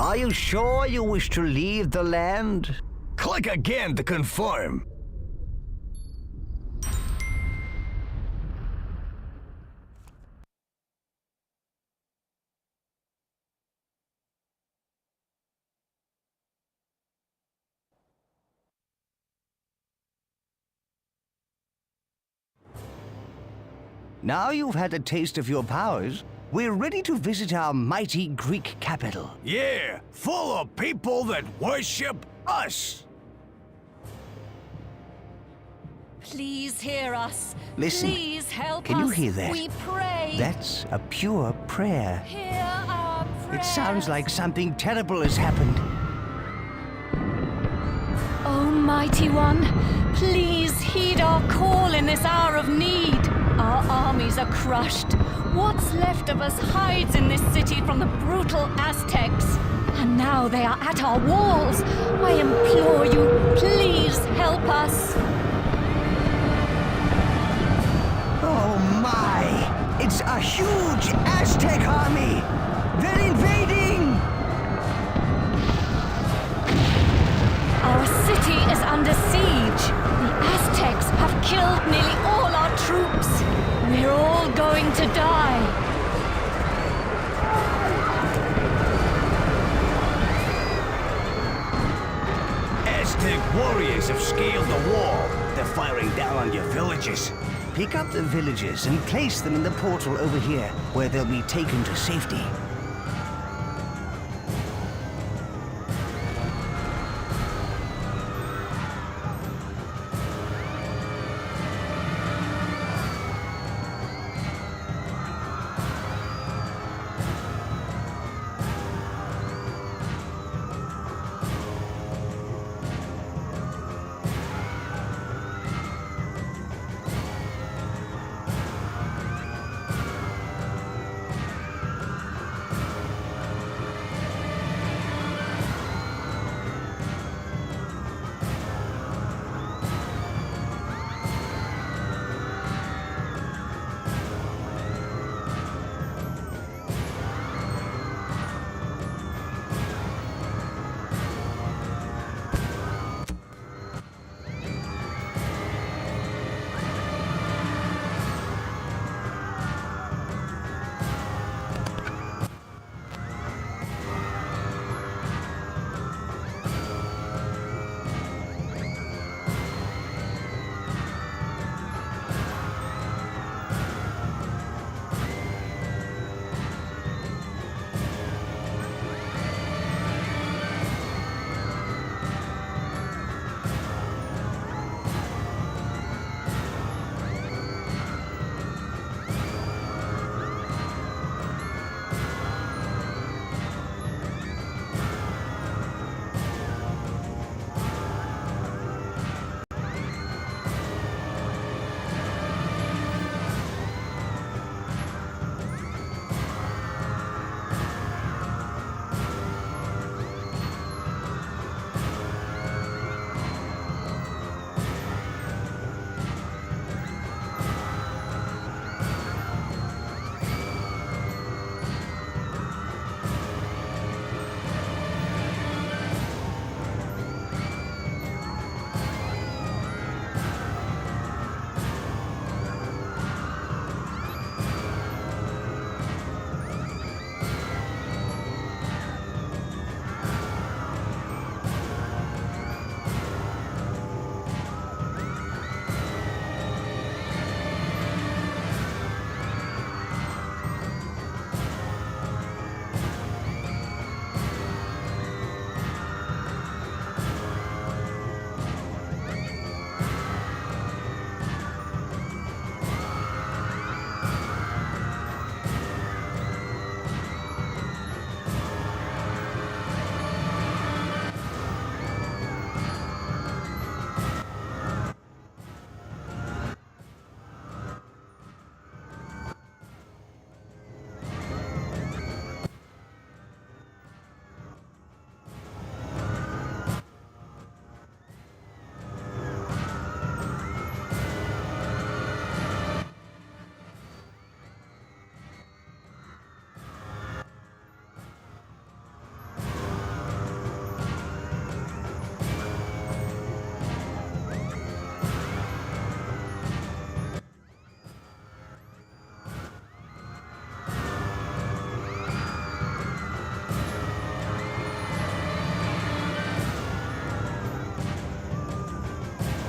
Are you sure you wish to leave the land? Click again to confirm. Now you've had a taste of your powers, we're ready to visit our mighty Greek capital. Yeah, full of people that worship us. Please hear us. Listen. Please help us. Can you hear that? We pray. That's a pure prayer. Hear our It sounds like something terrible has happened. Almighty One, please heed our call in this hour of need. Our armies are crushed. What's left of us hides in this city from the brutal Aztecs. And now they are at our walls. I implore you, please help us. Oh my! It's a huge Aztec army! They're invading! Our city is under siege. The Aztecs have killed nearly all our troops. We're all going to die. Aztec warriors have scaled the wall. They're firing down on your villages. Pick up the villagers and place them in the portal over here, where they'll be taken to safety.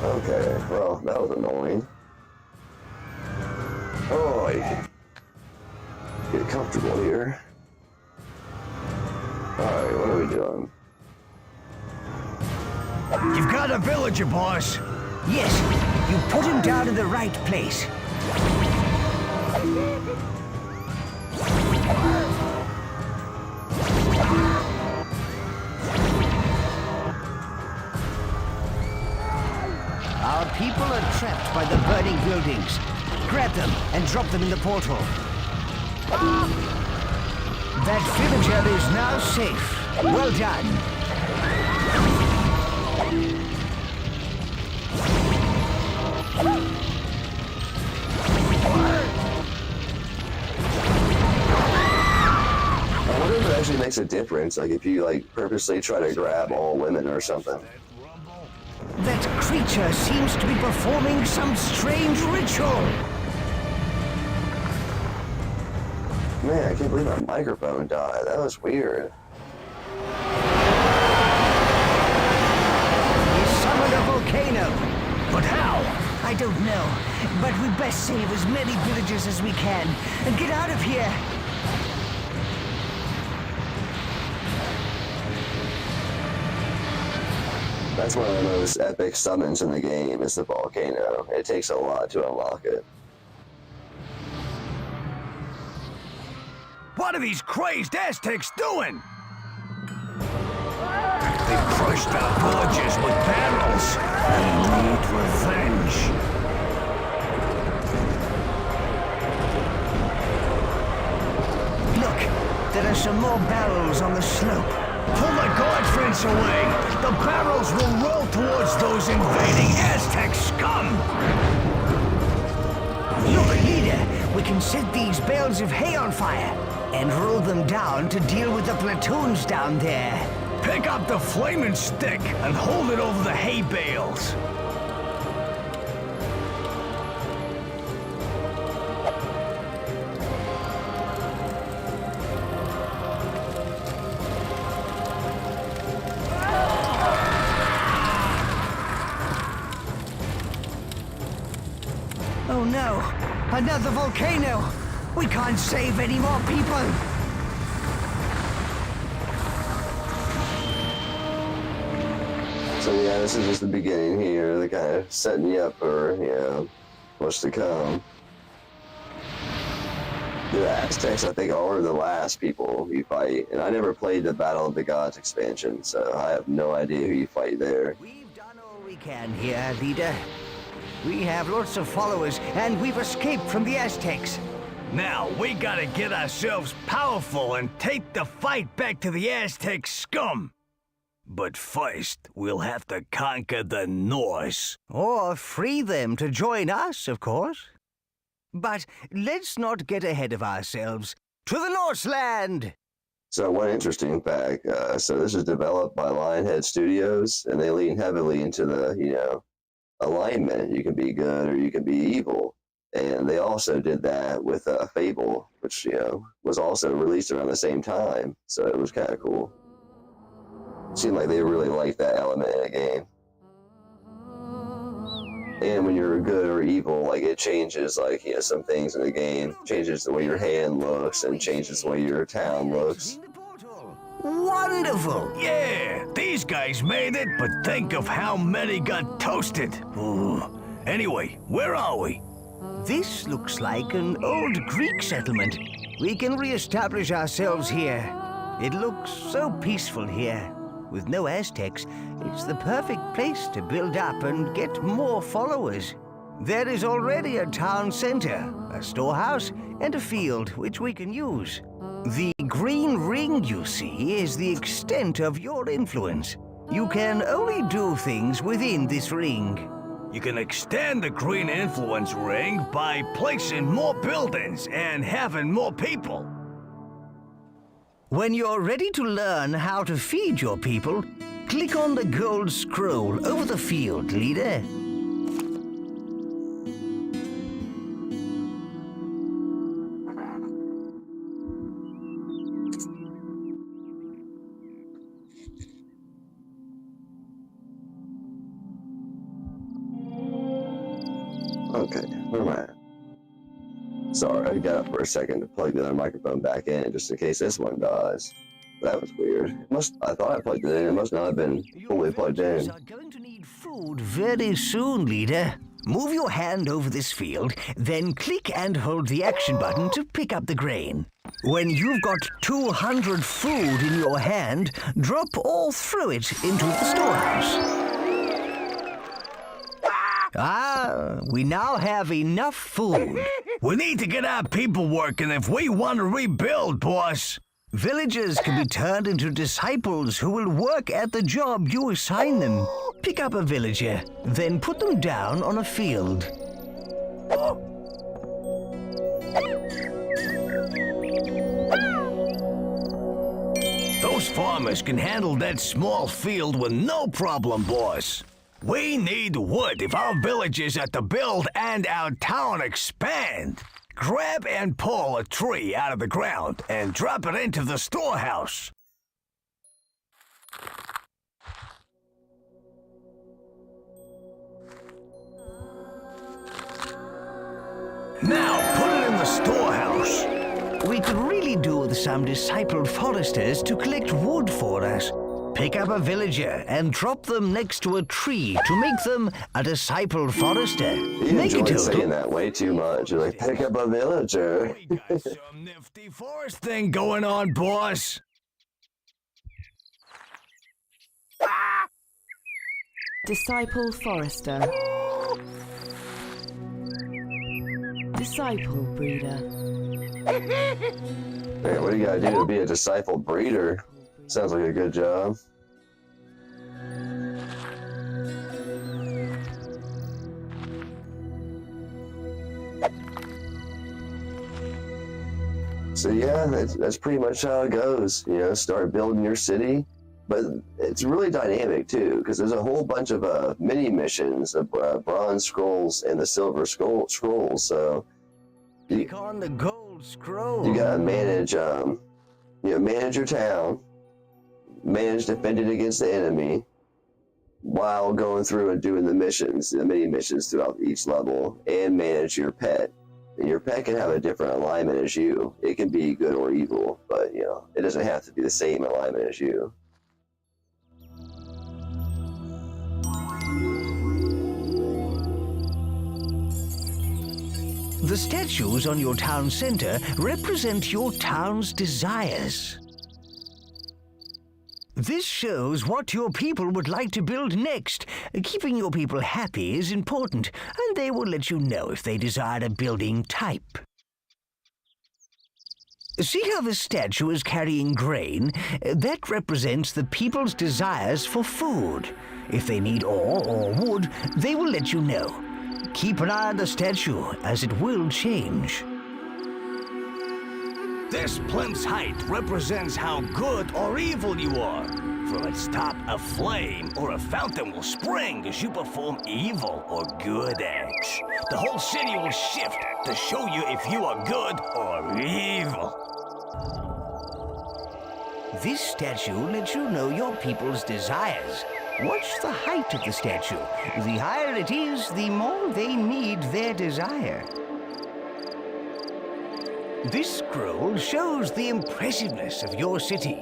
Okay, well, that was annoying. Oh, get comfortable here. Alright, what are we doing? You've got a villager, boss. Yes, you put him down in the right place. trapped by the burning buildings. Grab them and drop them in the portal. That villager is now safe. Well done. I wonder if it actually makes a difference, like if you like purposely try to grab all women or something. That creature seems to be performing some strange ritual. Man, I can't believe my microphone died. That was weird. He summoned a volcano. But how? I don't know, but we best save as many villagers as we can and get out of here. That's one of the most epic summons in the game, is the volcano. It takes a lot to unlock it. What are these crazed Aztecs doing? They crushed our villagers with barrels. We need revenge. Look, there are some more barrels on the slope. Pull the guard fence away. The barrels will roll towards those invading Aztec scum. Look, leader, we can set these bales of hay on fire and roll them down to deal with the platoons down there. Pick up the flaming stick and hold it over the hay bales. Oh no, another volcano. We can't save any more people. So yeah, this is just the beginning here. They're kind of setting you up for, you know, what's to come. The Aztecs, I think, are the last people you fight. And I never played the Battle of the Gods expansion, so I have no idea who you fight there. We've done all we can here, leader. We have lots of followers, and we've escaped from the Aztecs. Now, we gotta get ourselves powerful and take the fight back to the Aztec scum. But first, we'll have to conquer the Norse. Or free them to join us, of course. But let's not get ahead of ourselves. To the Norseland! So one interesting fact, so this is developed by Lionhead Studios, and they lean heavily into the, you know, alignment. You can be good or you can be evil. And they also did that with Fable, which, you know, was also released around the same time. So it was kind of cool. Seemed like they really liked that element in a game. And when you're good or evil, like, it changes, like, you know, some things in the game. Changes the way your hand looks and changes the way your town looks. Wonderful! Yeah, these guys made it, but think of how many got toasted. Ooh. Anyway, where are we? This looks like an old Greek settlement. We can re-establish ourselves here. It looks so peaceful here. With no Aztecs, it's the perfect place to build up and get more followers. There is already a town center, a storehouse, and a field which we can use. The green ring you see is the extent of your influence. You can only do things within this ring. You can extend the green influence ring by placing more buildings and having more people. When you're ready to learn how to feed your people, click on the gold scroll over the field, leader. Okay, where am I at? Sorry, I got up for a second to plug the other microphone back in just in case this one dies. That was weird. I thought I plugged it in. It must not have been fully plugged in. You are going to need food very soon, leader. Move your hand over this field, then click and hold the action button to pick up the grain. When you've got 200 food in your hand, drop all through it into the storehouse. Ah, We now have enough food. We need to get our people working if we want to rebuild, boss. Villagers can be turned into disciples who will work at the job you assign them. Pick up a villager, then put them down on a field. Those farmers can handle that small field with no problem, boss. We need wood if our villages are to build and our town expand. Grab and pull a tree out of the ground and drop it into the storehouse. Now put it in the storehouse. We could really do with some discipled foresters to collect wood for us. Pick up a villager and drop them next to a tree to make them a discipled forester. You Make it enjoyed saying that way too much. You're like, pick up a villager. We got some nifty forest thing going on, boss. Disciple Forester. Disciple Breeder. Man, what do you gotta do to be a disciple breeder? Sounds like a good job. So yeah, that's pretty much how it goes. You know, start building your city, but it's really dynamic too, because there's a whole bunch of mini missions, the bronze scrolls and the silver scrolls. So Click on the gold scroll. you gotta manage, manage your town, manage defending against the enemy, while going through and doing the missions, the mini missions throughout each level, and manage your pet. And your pet can have a different alignment as you. It can be good or evil, but you know, it doesn't have to be the same alignment as you. The statues on your town center represent your town's desires. This shows what your people would like to build next. Keeping your people happy is important, and they will let you know if they desire a building type. See how the statue is carrying grain? That represents the people's desires for food. If they need ore or wood, they will let you know. Keep an eye on the statue, as it will change. This plinth's height represents how good or evil you are. From its top, a flame or a fountain will spring as you perform evil or good acts. The whole city will shift to show you if you are good or evil. This statue lets you know your people's desires. Watch the height of the statue. The higher it is, the more they need their desire. This scroll shows the impressiveness of your city,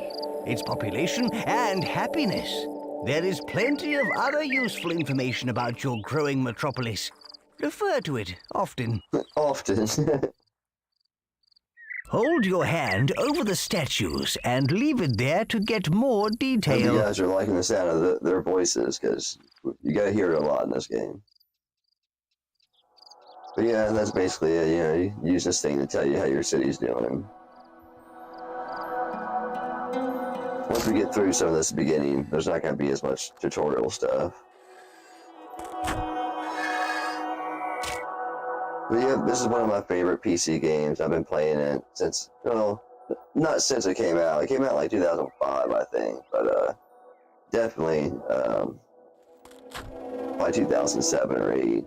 its population and happiness. There is plenty of other useful information about your growing metropolis. Refer to it often. Often. Hold your hand over the statues and leave it there to get more Hope you detail. guys are liking the sound of their voices, because you gotta hear it a lot in this game. But yeah, that's basically it. You know, you use this thing to tell you how your city's doing. Once we get through some of this beginning, there's not gonna be as much tutorial stuff. But yeah, this is one of my favorite PC games. I've been playing it since, well, not since it came out. It came out like 2005, I think, but definitely by 2007 or 8.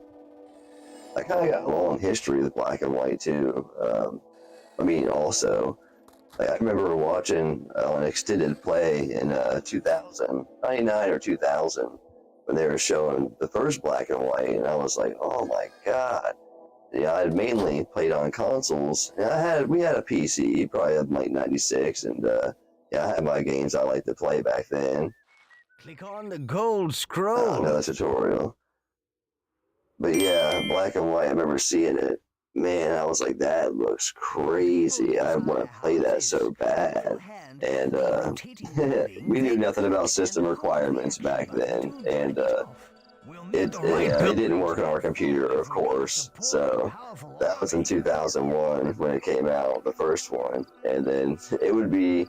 I kind of got a long history with black and white too. I mean, also, like, I remember watching an extended play in 99 or 2000 when they were showing the first black and white, and I was like, oh my god. Yeah, I had mainly played on consoles. And we had a PC, probably in like 96, and yeah, I had my games I liked to play back then. Click on the gold scroll. Another tutorial. But yeah, black and white, I remember seeing it. Man, I was like, that looks crazy. I want to play that so bad. And we knew nothing about system requirements back then. And it didn't work on our computer, of course. So that was in 2001 when it came out, the first one, and then it would be,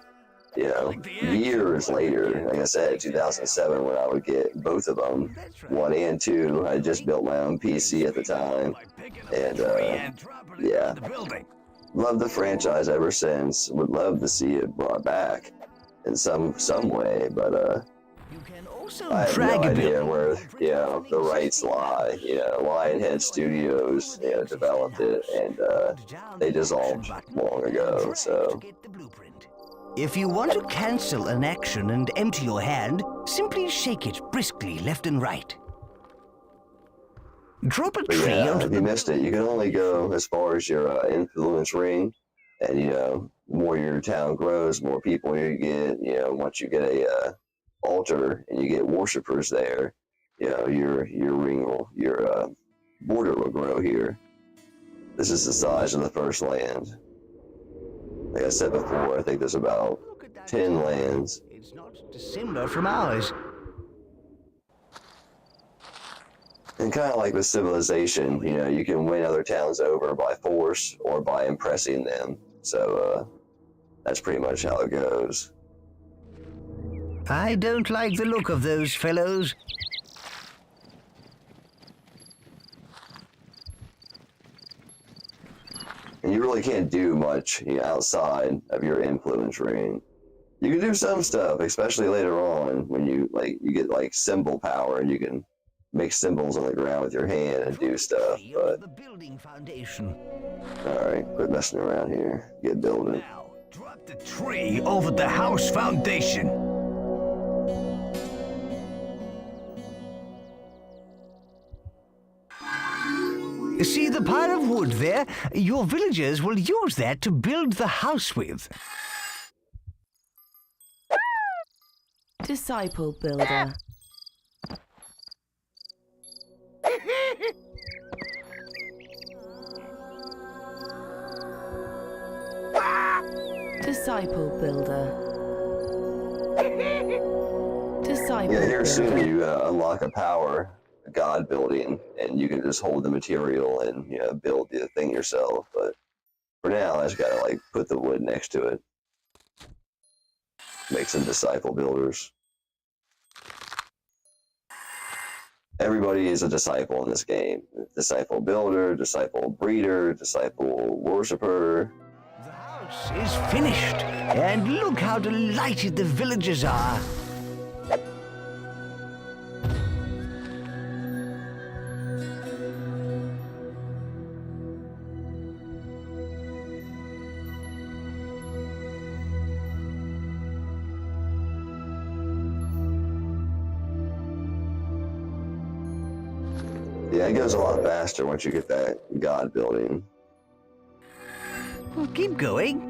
you know, years later, like I said, 2007, when I would get both of them, 1 and 2. I just built my own PC at the time, and yeah, loved the franchise ever since. Would love to see it brought back in some way, but I have no idea where, you know, the rights lie. You know, Lionhead Studios, you know, developed it, and they dissolved long ago. So if you want to cancel an action and empty your hand, simply shake it briskly left and right. Drop a tree yeah, onto if you the... missed it, you can only go as far as your influence ring, and you know, the more your town grows, more people you get. You know, once you get a altar and you get worshippers there, you know, your ring will, your border will grow here. This is the size of the first land. Like I said before, I think there's about 10 lands. It's not dissimilar from ours. And kind of like with civilization, you know, you can win other towns over by force or by impressing them. So that's pretty much how it goes. I don't like the look of those fellows. And you really can't do much, you know, outside of your influence ring. You can do some stuff, especially later on when you get like symbol power and you can make symbols on the ground with your hand and do stuff. But The building foundation. all right, quit messing around here. Get building. Now, drop the tree over the house foundation. See the pile of wood there? Your villagers will use that to build the house with. Disciple builder. Disciple builder. Disciple Yeah, here soon builder. you unlock a power, a god building, and you can just hold the material and, you know, build the thing yourself. But for now, I just gotta like put the wood next to it. Make some disciple builders. Everybody is a disciple in this game. Disciple builder, disciple breeder, disciple worshipper. The house is finished, and look how delighted the villagers are. Yeah, it goes a lot faster once you get that god building. Well, keep going.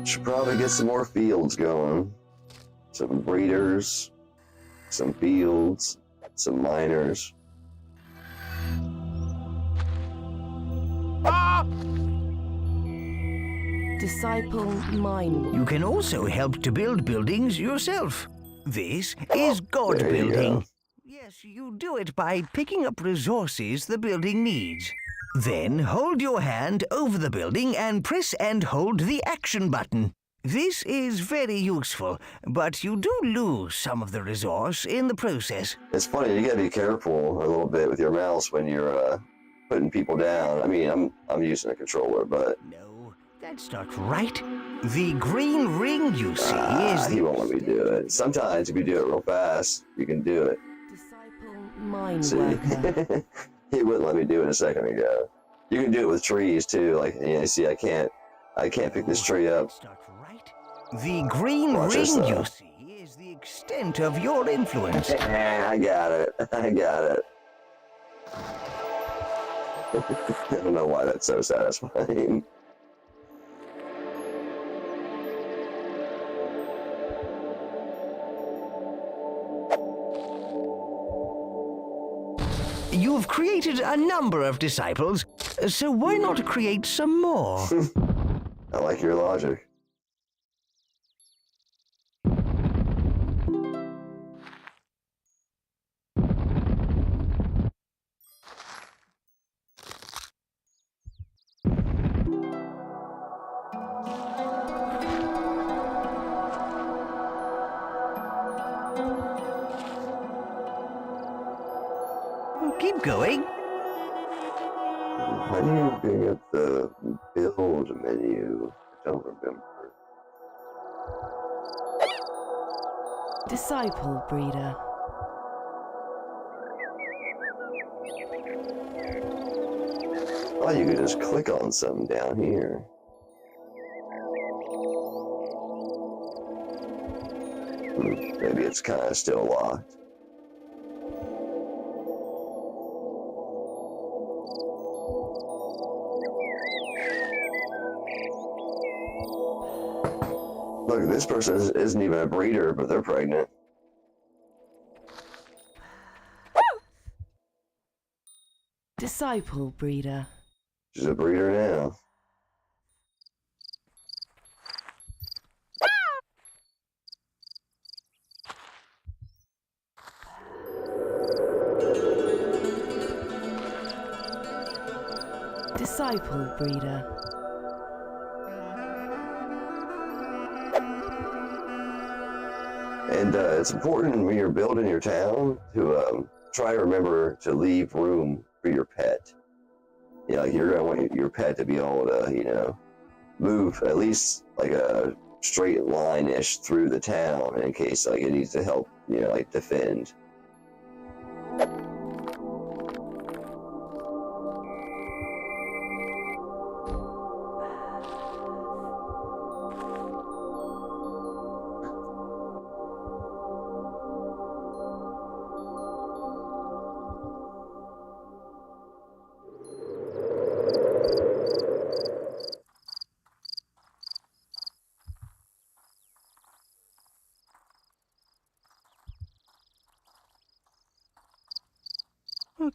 Should probably get some more fields going. Some breeders, some fields, some miners. Disciple mine. You can also help to build buildings yourself. This is God There you building. go. Yes, you do it by picking up resources the building needs. Then hold your hand over the building and press and hold the action button. This is very useful, but you do lose some of the resource in the process. It's funny, you gotta be careful a little bit with your mouse when you're putting people down. I mean, I'm using a controller, but No, that's not right. The green ring you see is he the... won't let me do it. Sometimes if you do it real fast, you can do it. Disciple mine See, worker. he wouldn't let me do it a second ago. You can do it with trees too. Like, you know, see, I can't pick this tree up. That's not right. The green Watch this, ring though. you see is the extent of your influence. I got it. I got it. I don't know why that's so satisfying. You've created a number of disciples, so why not create some more? I like your logic. Keep going. How do you bring up the build menu? I don't remember. Disciple breeder. Oh, you could just click on something down here. Maybe it's kind of still locked. Look, this person isn't even a breeder, but they're pregnant. Disciple breeder. She's a breeder now. Disciple breeder. And it's important when you're building your town to try to remember to leave room for your pet. You know, like you're gonna want your pet to be able to, you know, move at least like a straight line-ish through the town in case like it needs to help, you know, like defend.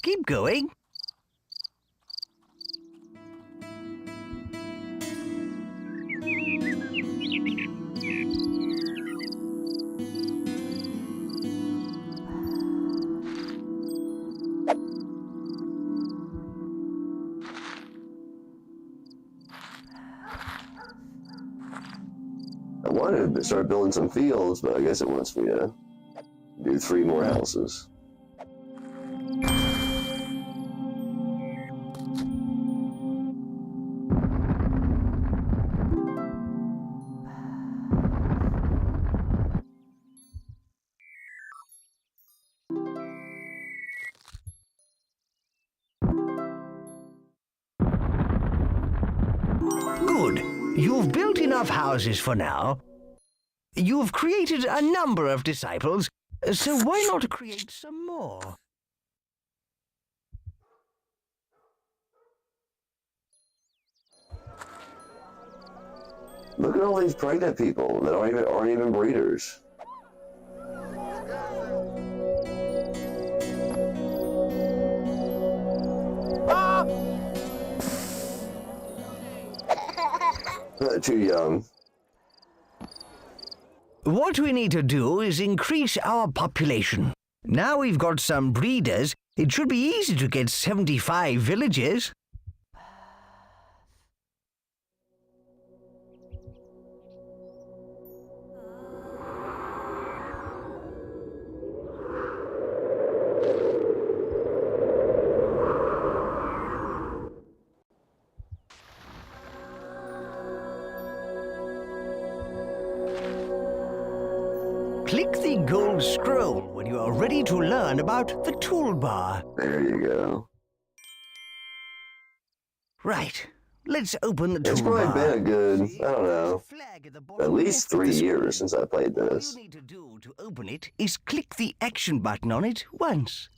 Keep going. I wanted to start building some fields, but I guess it wants me to do 3 more houses. Good. You've built enough houses for now. You've created a number of disciples, so why not create some more? Look at all these pregnant people that aren't even breeders. Too young. What we need to do is increase our population. Now we've got some breeders, it should be easy to get 75 villages. Click the gold scroll when you are ready to learn about the toolbar. There you go. Right, let's open the toolbar. It's probably been a good, I don't know, Flag at the bottom at least left of 3 the screen. years since I played All this. you need to do to open it is click the action button on it once.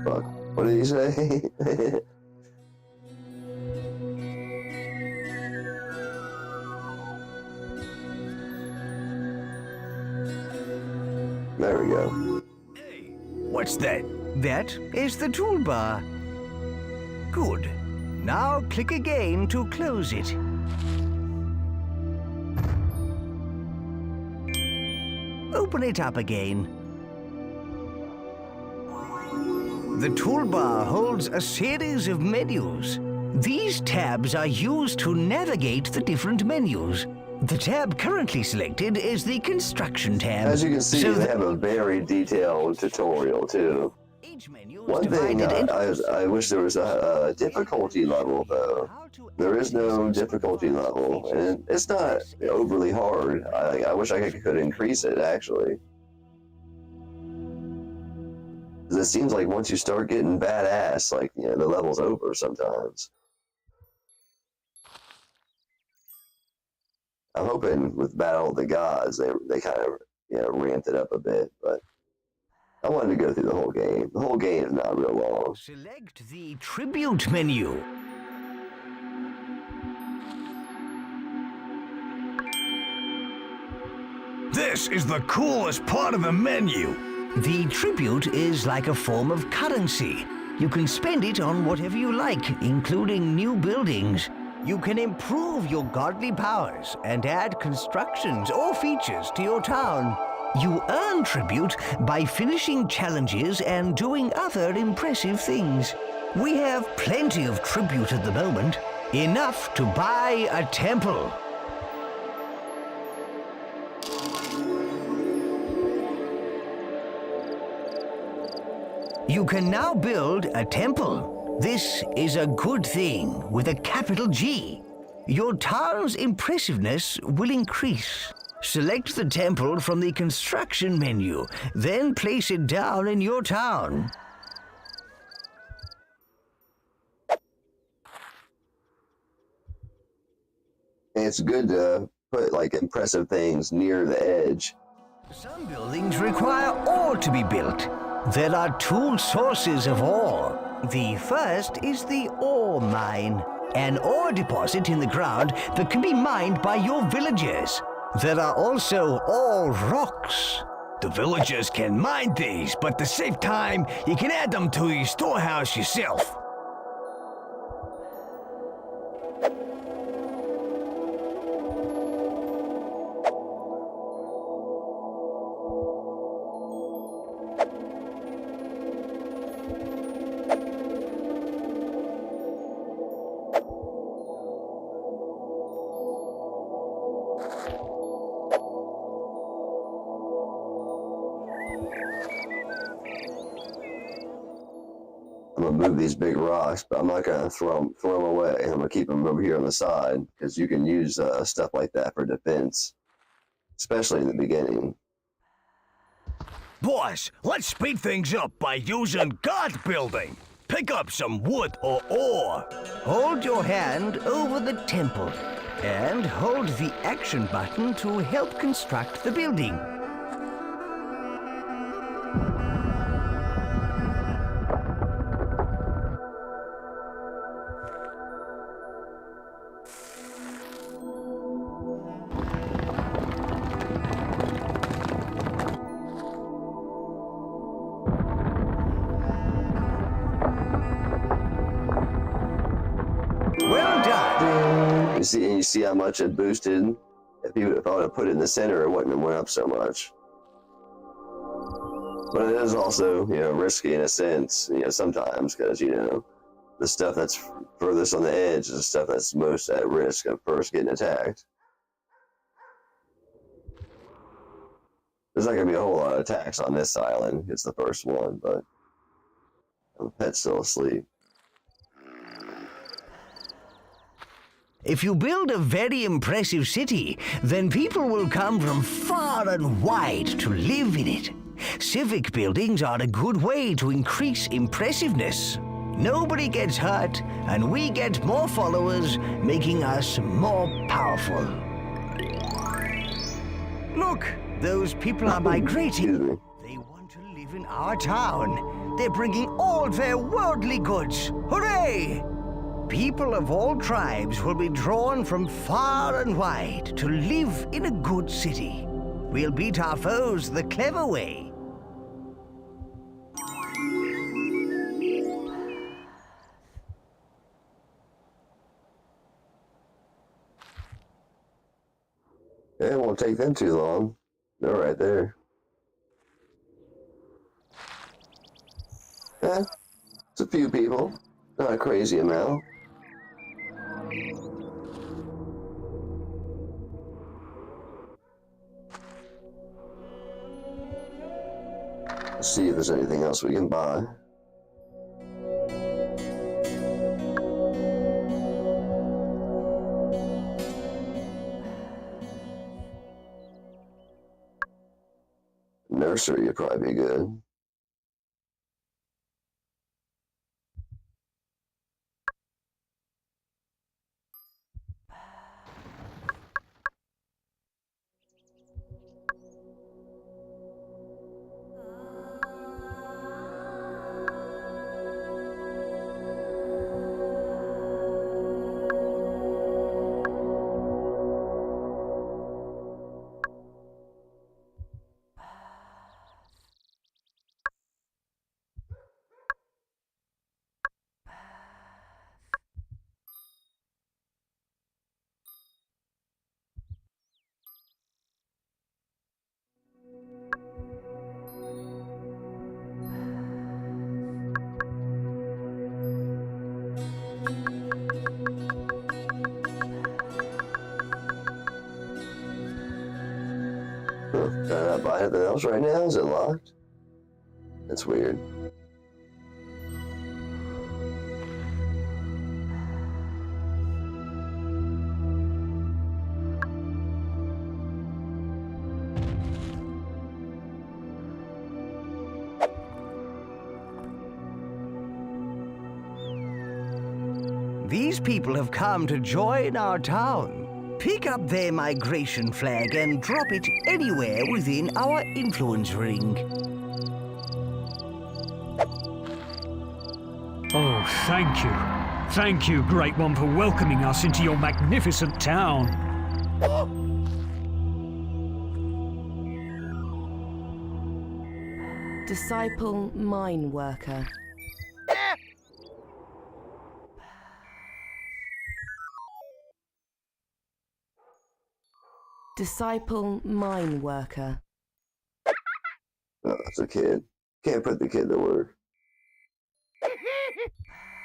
Fuck. What did he say? There we go. What's that? That is the toolbar. Good. Now click again to close it. Open it up again. The toolbar holds a series of menus. These tabs are used to navigate the different menus. The tab currently selected is the construction tab. As you can see, So they have a very detailed tutorial too. each menu is One thing divided into I wish there was a difficulty level though. There is no difficulty level, and it's not overly hard. I wish I could increase it actually. 'Cause it seems like once you start getting badass, like the level's over sometimes. I'm hoping with Battle of the Gods they kind of ramped it up a bit, but I wanted to go through the whole game. The whole game is not real long. Select the tribute menu. This is the coolest part of the menu. The tribute is like a form of currency. You can spend it on whatever you like, including new buildings. You can improve your godly powers and add constructions or features to your town. You earn tribute by finishing challenges and doing other impressive things. We have plenty of tribute at the moment, enough to buy a temple. You can now build a temple. This is a good thing with a capital G. Your town's impressiveness will increase. Select the temple from the construction menu, then place it down in your town. It's good to put like impressive things near the edge. Some buildings require ore to be built. There are two sources of ore. The first is the ore mine, an ore deposit in the ground that can be mined by your villagers. There are also ore rocks. The villagers can mine these, but to save time, you can add them to your storehouse yourself. I'm gonna move these big rocks, but I'm not gonna throw them away. I'm gonna keep them over here on the side because you can use stuff like that for defense, especially in the beginning. Boys, let's speed things up by using guard building. Pick up some wood or ore. Hold your hand over the temple and hold the action button to help construct the building. Well done. You see how much it boosted? If I would have put it in the center, it wouldn't have went up so much. But it is also, risky in a sense, sometimes, because, the stuff that's furthest on the edge is the stuff that's most at risk of first getting attacked. There's not going to be a whole lot of attacks on this island. It's the first one, but the pet's still asleep. If you build a very impressive city, then people will come from far and wide to live in it. Civic buildings are a good way to increase impressiveness. Nobody gets hurt, and we get more followers, making us more powerful. Look, those people are migrating. Excuse me. They want to live in our town. They're bringing all their worldly goods. Hooray! People of all tribes will be drawn from far and wide to live in a good city. We'll beat our foes the clever way. take them too long. They're right there. Yeah, it's a few people. Not a crazy amount. Let's see if there's anything else we can buy. Nursery would probably be good. Can I not buy anything else right now? Is it locked? That's weird. These people have come to join our town. Pick up their migration flag and drop it anywhere within our influence ring. Oh, thank you. Thank you, Great One, for welcoming us into your magnificent town. Disciple mine worker. Disciple mine worker. Oh, it's a kid. Can't put the kid to work.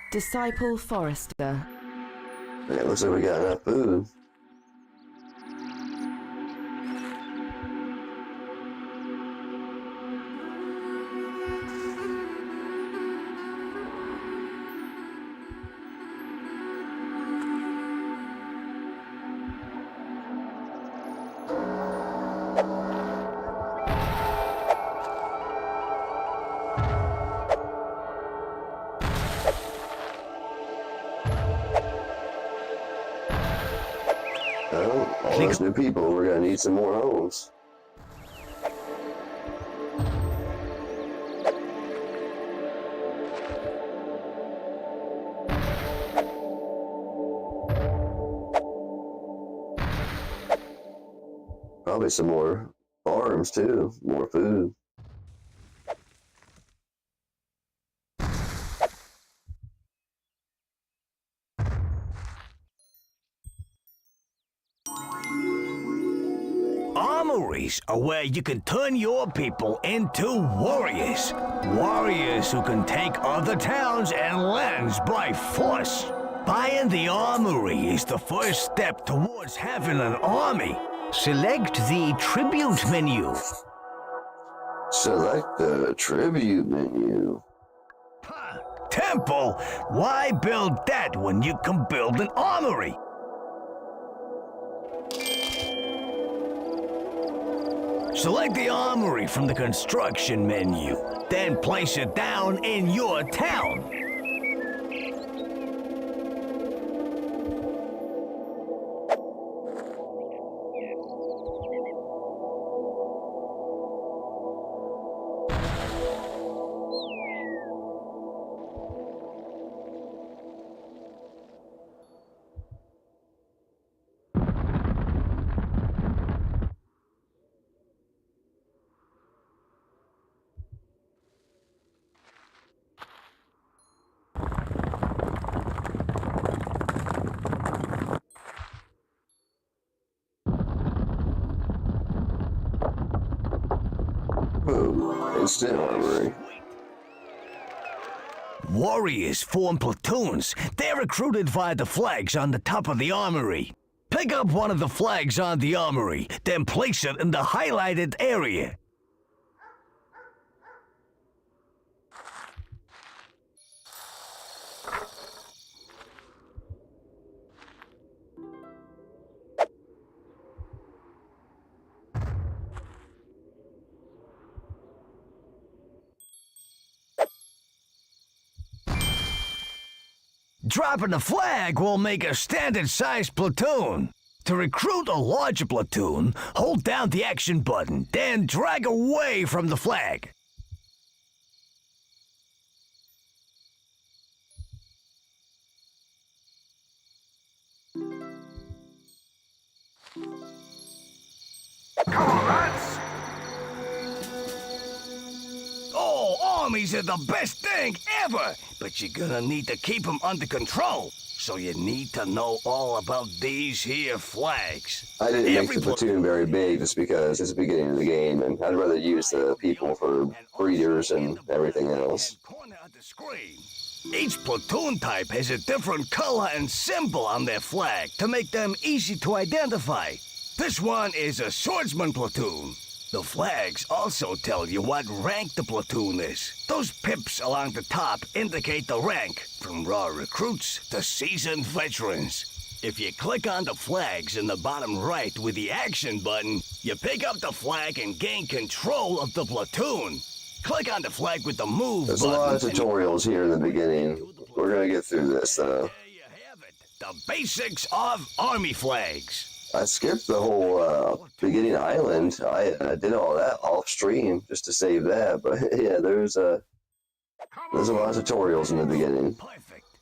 Disciple forester. Man, looks like we got enough food. Well, all those new people, we're gonna need some more homes. Probably some more farms too, more food. Armories are where you can turn your people into warriors. Warriors who can take other towns and lands by force. Buying the armory is the first step towards having an army. Select the tribute menu. Select the tribute menu. Huh, temple? Why build that when you can build an armory? Select the armory from the construction menu, then place it down in your town. Boom. Instant armory. Warriors form platoons. They're recruited via the flags on the top of the armory. Pick up one of the flags on the armory, then place it in the highlighted area. Dropping a flag will make a standard-sized platoon. To recruit a larger platoon, hold down the action button, then drag away from the flag. Come on, lads! Oh, armies are the best thing ever, but you're gonna need to keep them under control. So you need to know all about these here flags. I didn't make the platoon very big just because it's the beginning of the game, and I'd rather use the people for breeders and everything else. Each platoon type has a different color and symbol on their flag to make them easy to identify. This one is a swordsman platoon. The flags also tell you what rank the platoon is. Those pips along the top indicate the rank, from raw recruits to seasoned veterans. If you click on the flags in the bottom right with the action button, you pick up the flag and gain control of the platoon. Click on the flag with the move There's button. a lot of tutorials here in the beginning. We're gonna get through this though. There you have it. The basics of army flags. I skipped the whole beginning island. I did all that off stream just to save that. But yeah, there's a lot of tutorials in the beginning. Perfect.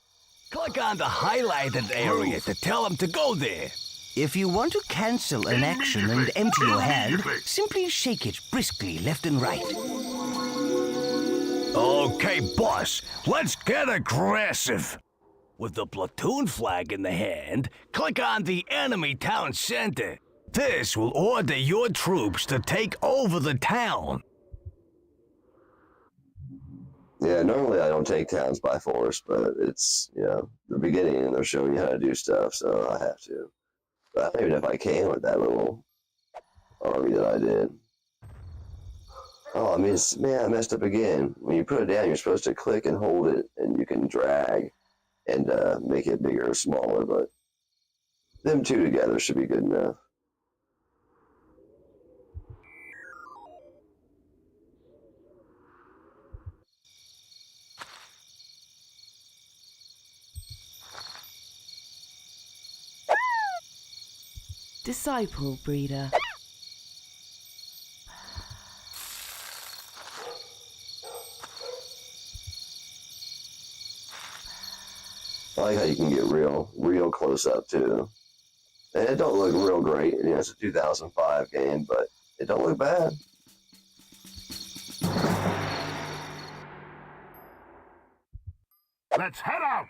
Click on the highlighted area to tell them to go there. If you want to cancel an action and empty your hand, simply shake it briskly left and right. Okay, boss, let's get aggressive. With the platoon flag in the hand, click on the enemy town center. This will order your troops to take over the town. Yeah, normally I don't take towns by force, but it's, the beginning and they're showing you how to do stuff, so I have to. But I don't even know if I can with that little army that I did. Oh, I mean, I messed up again. When you put it down, you're supposed to click and hold it, and you can drag and make it bigger or smaller, but them two together should be good enough. Disciple breeder. I like how you can get real close up too. And it don't look real great. It's a 2005 game, but it don't look bad. Let's head out!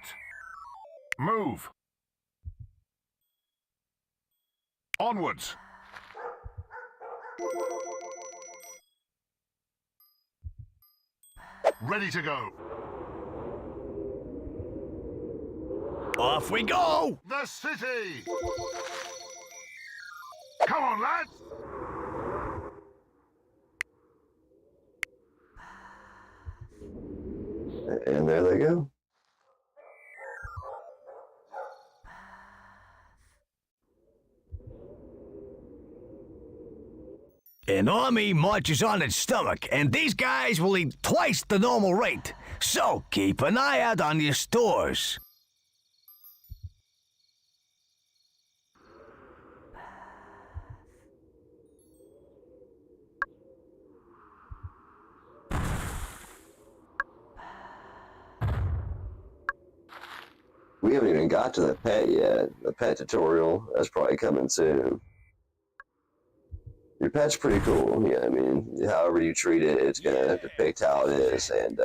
Move! Onwards! Ready to go! Off we go! The city! Come on, lads! And there they go. An army marches on its stomach, and these guys will eat twice the normal rate. So keep an eye out on your stores. We haven't even got to the pet yet. The pet tutorial, that's probably coming soon. Your pet's pretty cool. Yeah, I mean, however you treat it, it's gonna depict how it is. And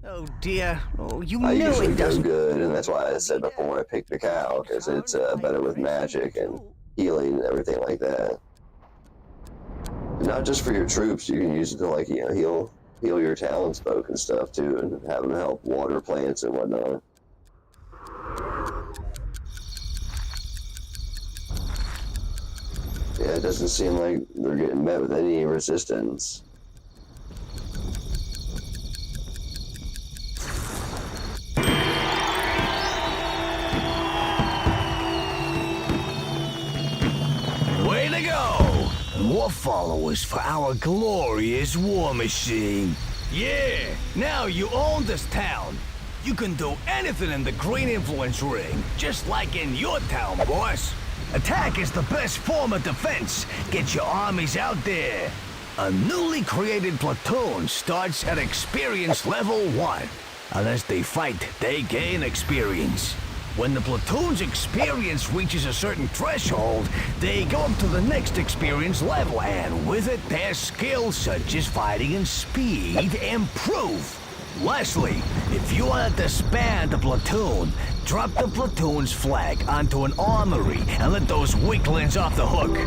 Oh dear. Oh, you I know usually it go doesn't. good, and that's why I said before I picked the cow, because it's better with magic and healing and everything like that. Not just for your troops, you can use it to like, you know, heal your townsfolk and stuff too, and have them help water plants and whatnot. Yeah, it doesn't seem like they're getting met with any resistance. Way to go! More followers for our glorious war machine. Yeah, now you own this town. You can do anything in the Green Influence Ring, just like in your town, boss. Attack is the best form of defense. Get your armies out there. A newly created platoon starts at experience level 1. Unless they fight, they gain experience. When the platoon's experience reaches a certain threshold, they go up to the next experience level, and with it, their skills such as fighting and speed improve. Lastly, if you want to disband the platoon, drop the platoon's flag onto an armory and let those weaklings off the hook.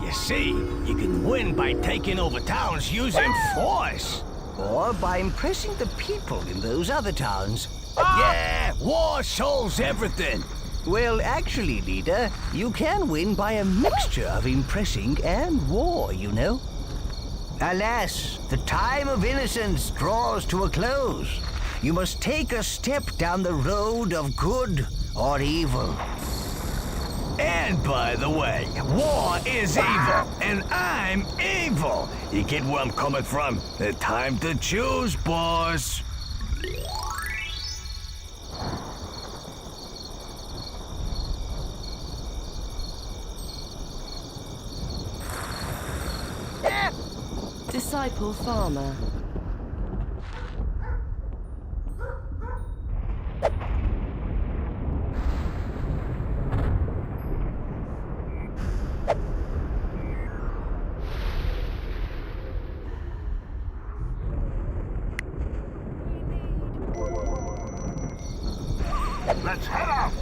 You see, you can win by taking over towns using force. Or by impressing the people in those other towns. Yeah, war solves everything. Well, actually, leader, you can win by a mixture of impressing and war, you know. Alas, the time of innocence draws to a close. You must take a step down the road of good or evil. And by the way, war is evil, and I'm evil. You get where I'm coming from? Time to choose, boss. Disciple Farmer. Let's head out!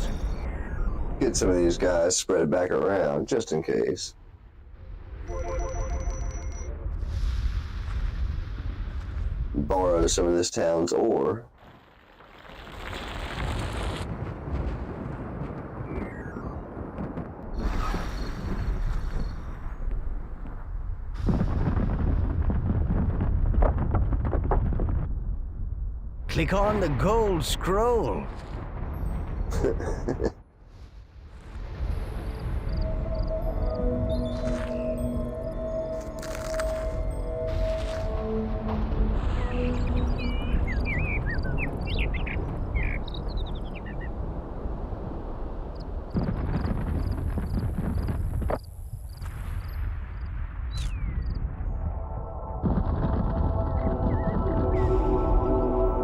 Get some of these guys spread back around, just in case. Borrow some of this town's ore. Click on the gold scroll.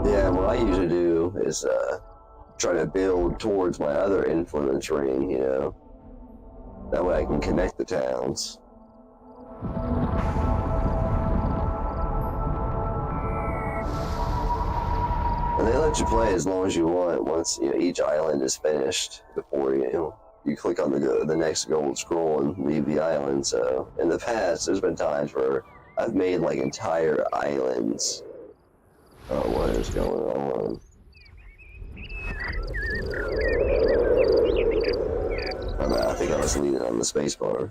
Yeah, what I usually do is try to build towards my other influence ring, you know. That way I can connect the towns. And they let you play as long as you want once, you know, each island is finished before, you know, you click on the next gold scroll and leave the island. So in the past, there's been times where I've made like entire islands. Oh, what is going on? I think I was leaning on the spacebar.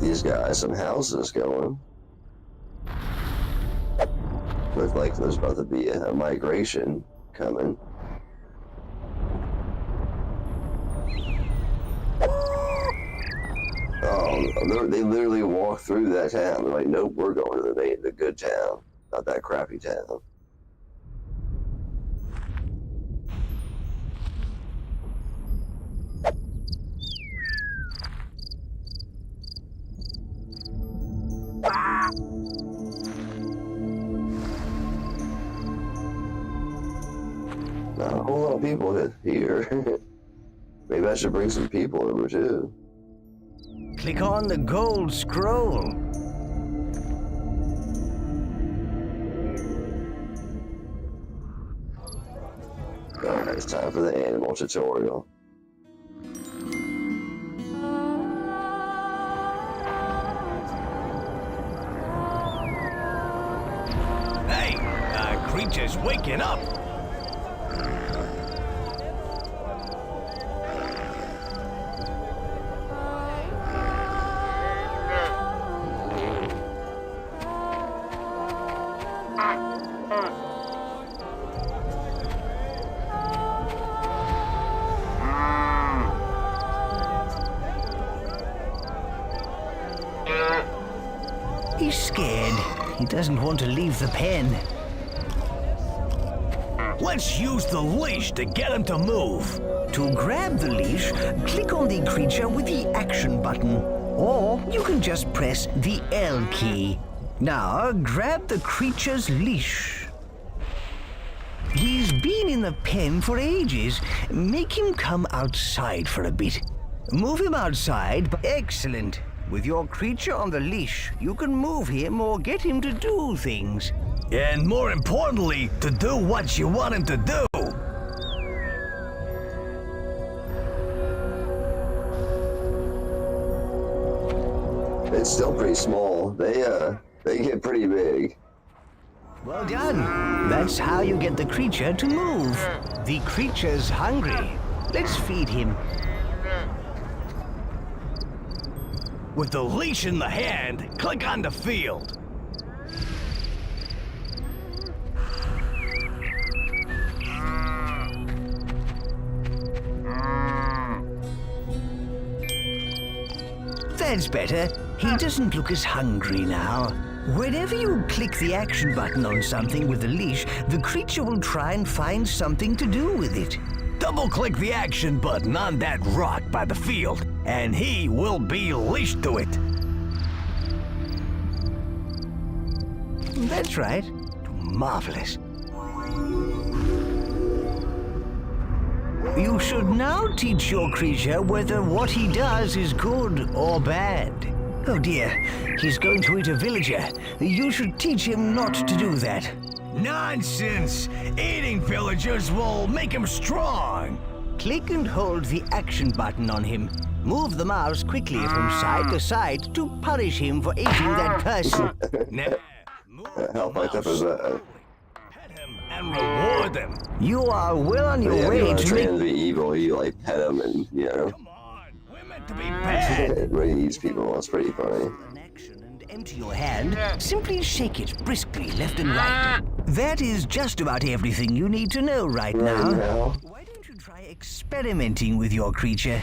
these guys some houses going. Look like there's about to be a migration coming. Oh, they literally walk through that town. They're like, nope, we're going to the good town, not that crappy town. Not a whole lot of people here. Maybe I should bring some people over too. Click on the gold scroll. Alright, it's time for the animal tutorial. Hey, creature's waking up. He's scared. He doesn't want to leave the pen. Let's use the leash to get him to move. To grab the leash, click on the creature with the action button. Or you can just press the L key. Now, grab the creature's leash. He's been in the pen for ages. Make him come outside for a bit. Move him outside. Excellent. With your creature on the leash, you can move him or get him to do things. And more importantly, to do what you want him to do. It's still pretty small. They get pretty big. Well done. That's how you get the creature to move. The creature's hungry. Let's feed him. With the leash in the hand, click on the field. That's better. He doesn't look as hungry now. Whenever you click the action button on something with the leash, the creature will try and find something to do with it. Double-click the action button on that rock by the field, and he will be leashed to it. That's right. Marvelous. You should now teach your creature whether what he does is good or bad. Oh dear, he's going to eat a villager. You should teach him not to do that. Nonsense! Eating villagers will make him strong. Click and hold the action button on him. Move the mouse quickly from side to side to punish him for eating that person. Now, move How the fucked up mouse is that? slowly. Pet him and reward him. You are well on your Yeah, if you way want to to train make... him to be evil, you like pet him and, you know, Come on, we're meant to be bad. when he eats people. It's pretty funny. An action and empty your hand, simply shake it briskly left and right. That is just about everything you need to know right now. now. Why don't you try experimenting with your creature?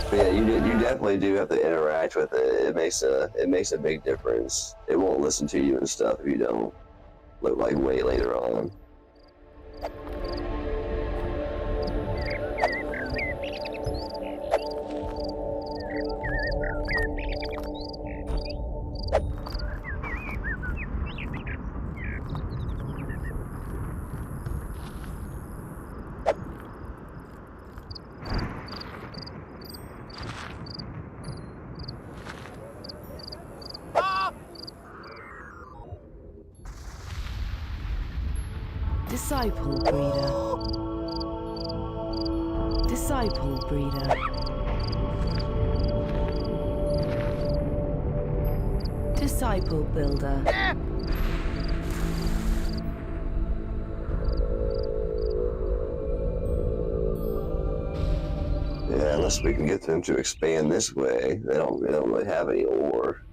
But yeah, you definitely do have to interact with it. It makes a big difference. It won't listen to you and stuff if you don't look like way later on. Disciple breeder. Disciple breeder. Disciple builder. Yeah, unless we can get them to expand this way, they don't really have any ore.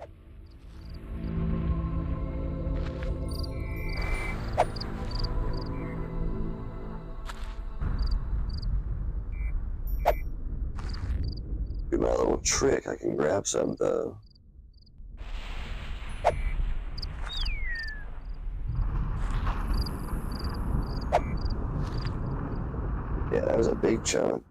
Do my little trick, I can grab some though. Yeah, that was a big chunk.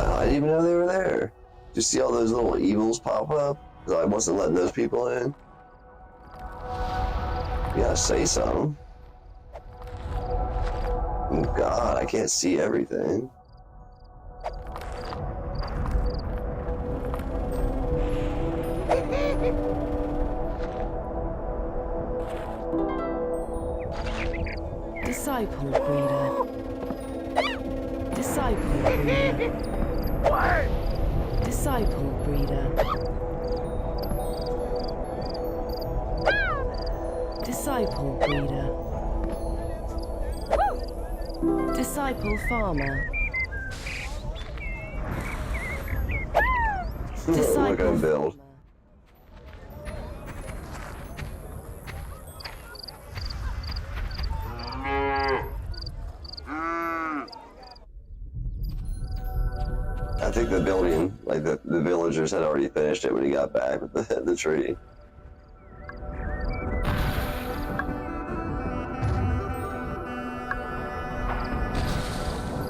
I didn't even know they were there. Did you see all those little evils pop up? Because I wasn't letting those people in. You gotta say something. Oh God, I can't see everything. Disciple breeder. Disciple breeder. Disciple breeder. Disciple breeder. Disciple farmer. We're gonna build. I think the building, like the villagers had already finished it when he got back with the tree.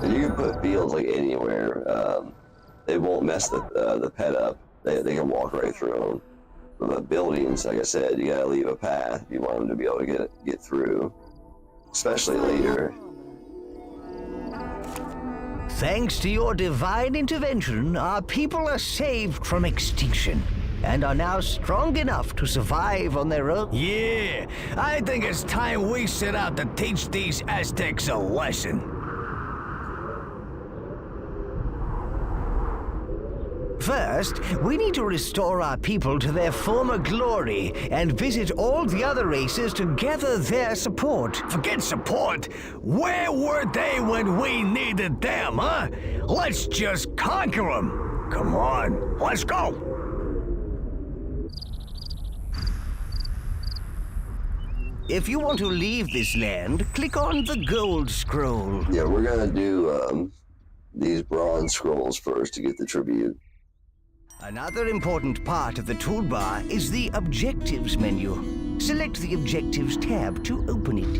And you can put fields like anywhere. They won't mess the pet up. They can walk right through them. But buildings, like I said, you gotta leave a path if you want them to be able to get through, especially later. Thanks to your divine intervention, our people are saved from extinction and are now strong enough to survive on their own. Yeah, I think it's time we set out to teach these Aztecs a lesson. First, we need to restore our people to their former glory and visit all the other races to gather their support. Forget support. Where were they when we needed them, huh? Let's just conquer them. Come on, let's go. If you want to leave this land, click on the gold scroll. Yeah, we're gonna do these bronze scrolls first to get the tribute. Another important part of the toolbar is the Objectives menu. Select the Objectives tab to open it.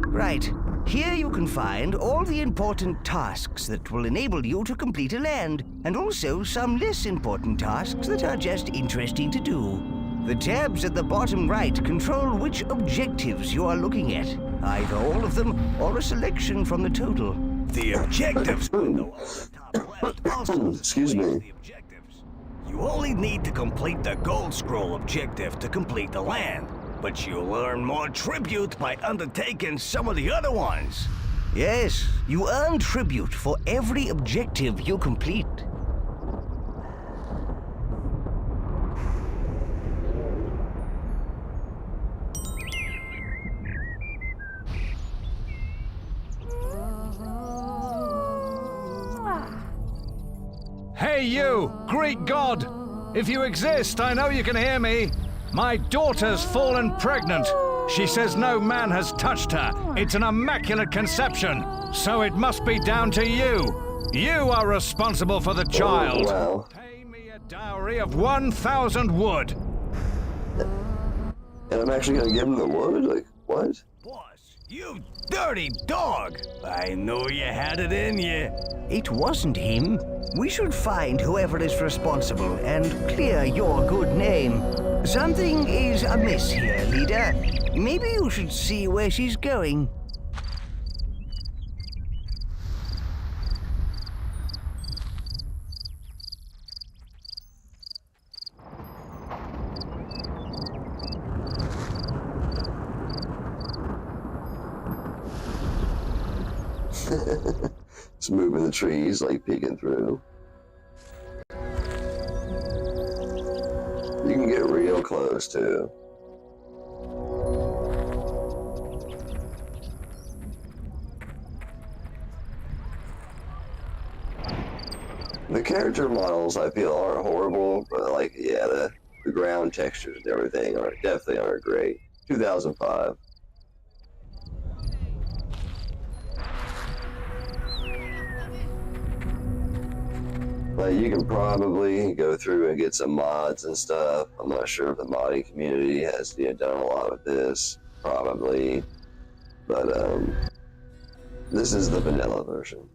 Right. Here you can find all the important tasks that will enable you to complete a land, and also some less important tasks that are just interesting to do. The tabs at the bottom right control which objectives you are looking at, either all of them or a selection from the total. The objectives window on the top left also Excuse me. displays the objectives. You only need to complete the gold scroll objective to complete the land, but you'll earn more tribute by undertaking some of the other ones. Yes, you earn tribute for every objective you complete. Hey you, Greek god! If you exist, I know you can hear me. My daughter's fallen pregnant. She says no man has touched her. It's an immaculate conception. So it must be down to you. You are responsible for the child. Oh, wow. Pay me a dowry of 1,000 wood. And I'm actually gonna give him the wood? Like, what? Boss, you dirty dog! I knew you had it in you. It wasn't him. We should find whoever is responsible and clear your good name. Something is amiss here, leader. Maybe you should see where she's going. Just moving the trees, like peeking through. You can get real close too. The character models I feel aren't horrible, but like, yeah, the ground textures and everything definitely aren't great. 2005. Like, you can probably go through and get some mods and stuff. I'm not sure if the modding community has done a lot with this. Probably. But, this is the vanilla version.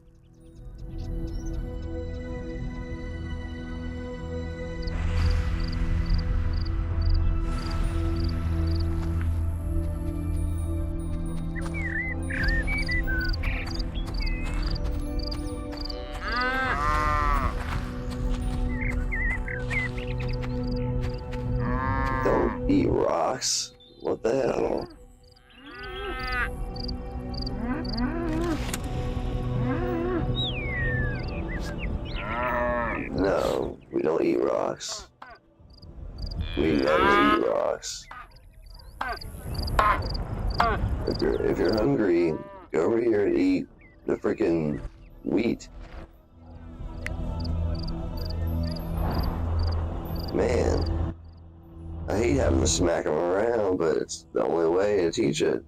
Don't eat rocks. What the hell? No, we don't eat rocks. We never eat rocks. If you're hungry, go over here and eat the freaking wheat. Man, I hate having to smack them around, but it's the only way to teach it.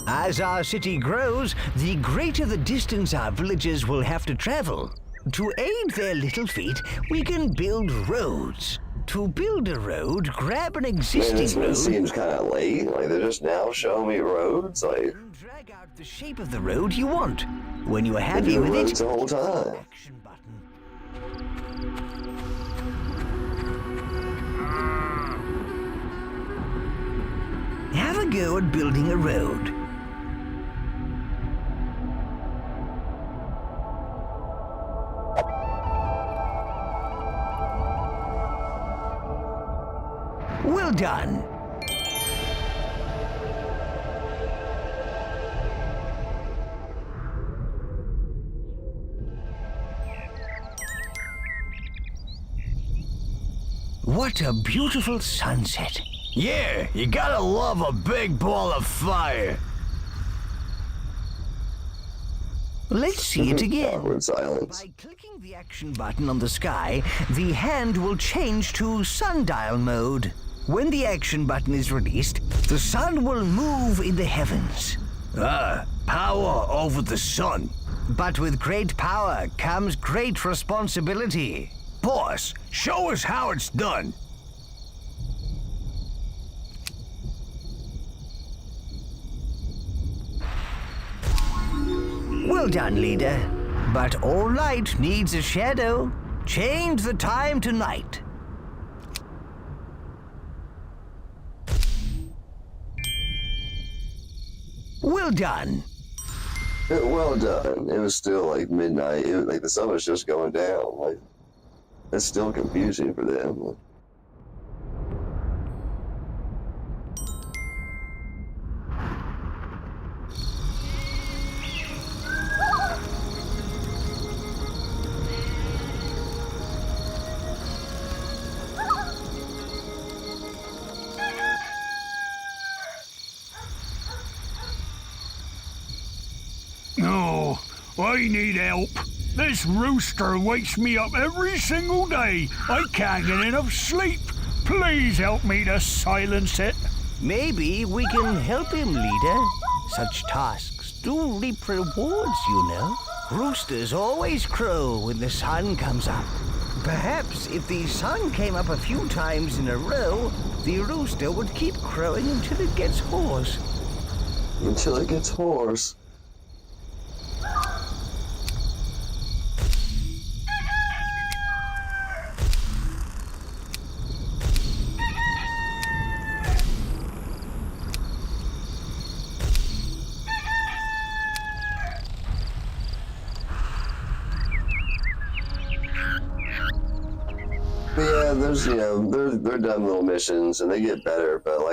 As our city grows, the greater the distance our villagers will have to travel. To aid their little feet, we can build roads. To build a road, grab an Man, existing this one road seems kind of late. Like, they're just now showing me roads. Like, and drag out the shape of the road you want. When you are they've happy been with roads it, the whole time. action button. Have a go at building a road. Well done. What a beautiful sunset. Yeah, you gotta love a big ball of fire. Let's see it again. Awkward silence. By clicking the action button on the sky, the hand will change to sundial mode. When the action button is released, the sun will move in the heavens. Power over the sun. But with great power comes great responsibility. Boss, show us how it's done. Well done, leader. But all light needs a shadow. Change the time to night. Well done. Well done. It was still like midnight. It was like the sun was just going down. Like, that's still confusing for them. Oh, I need help. This rooster wakes me up every single day. I can't get enough sleep. Please help me to silence it. Maybe we can help him, leader. Such tasks do reap rewards, you know. Roosters always crow when the sun comes up. Perhaps if the sun came up a few times in a row, the rooster would keep crowing until it gets hoarse. Until it gets hoarse. But yeah, there's, they're dumb little missions and they get better, but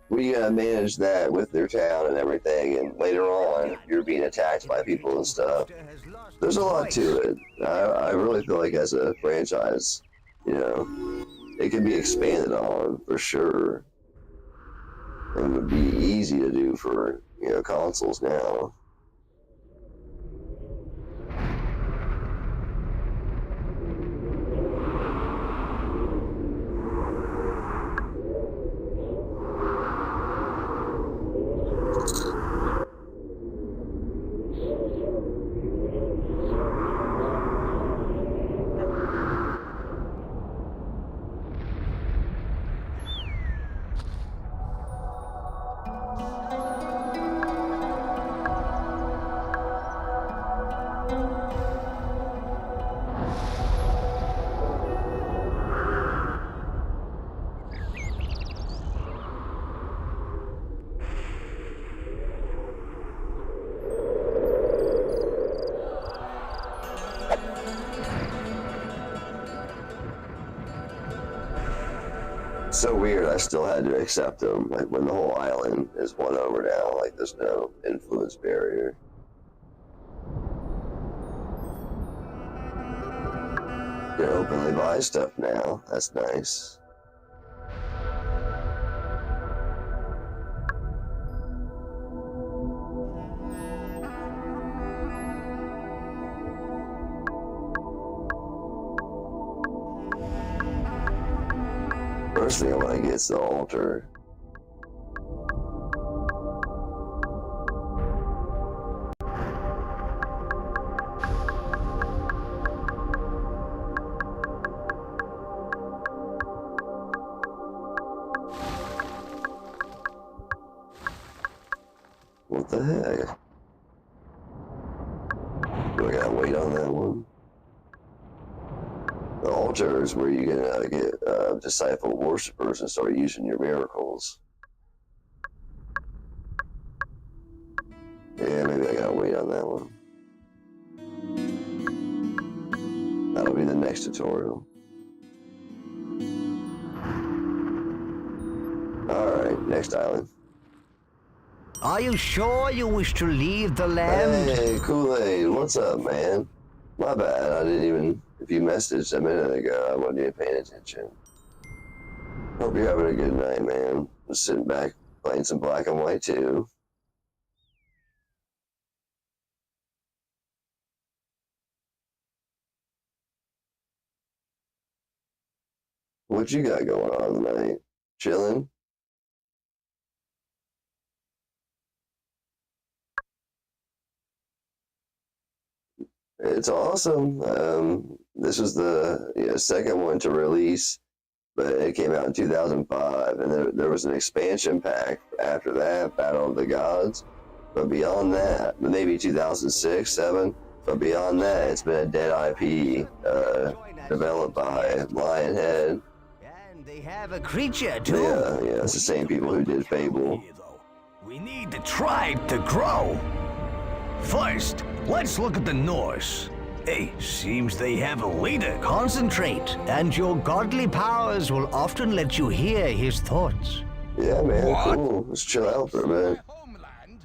we gotta manage that with their town and everything, and later on, you're being attacked by people and stuff. There's a lot to it. I really feel like as a franchise, it can be expanded on for sure. And would be easy to do for, consoles now. So weird, I still had to accept them, like when the whole island is won over now, like there's no influence barrier. You can openly buy stuff now, that's nice. First thing I want to get is the altar. What the heck? Do I gotta wait on that one? The altar is where you can get disciple worshippers and start using your miracles. Yeah, maybe I gotta wait on that one. That'll be the next tutorial. Alright, next island. Are you sure you wish to leave the land? Hey, Kool-Aid, what's up, man? My bad, I didn't even... If you messaged a minute ago, I wasn't even paying attention. Hope you're having a good night, man. Just sitting back, playing some Black and White 2. What you got going on tonight? Chilling? It's awesome. This was the second one to release, but it came out in 2005, and there was an expansion pack after that, Battle of the Gods. But beyond that, maybe 2006, 7. But beyond that, it's been a dead IP developed by Lionhead. And they have a creature too. Yeah, it's the same people who did Fable. We need the tribe to grow. First, let's look at the Norse. Hey, seems they have a leader. Concentrate, and your godly powers will often let you hear his thoughts. Yeah, man, cool. Let's chill out for a bit. Homeland?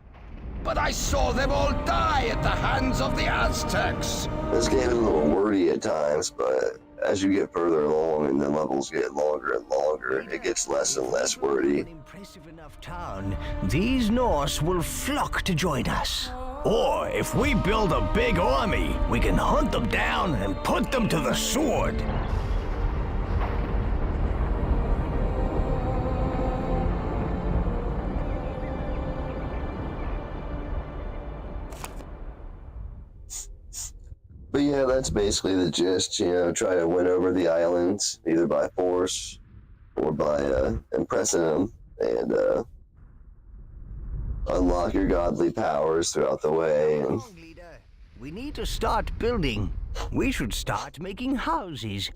But I saw them all die at the hands of the Aztecs. This game is a little wordy at times, but as you get further along and the levels get longer and longer, it gets less and less wordy. An impressive enough town, these Norse will flock to join us. Or if we build a big army, we can hunt them down and put them to the sword. But yeah, that's basically the gist. You know, try to win over the islands, either by force or by impressing them, and unlock your godly powers throughout the way. And Wrong, leader. We need to start building. We should start making houses.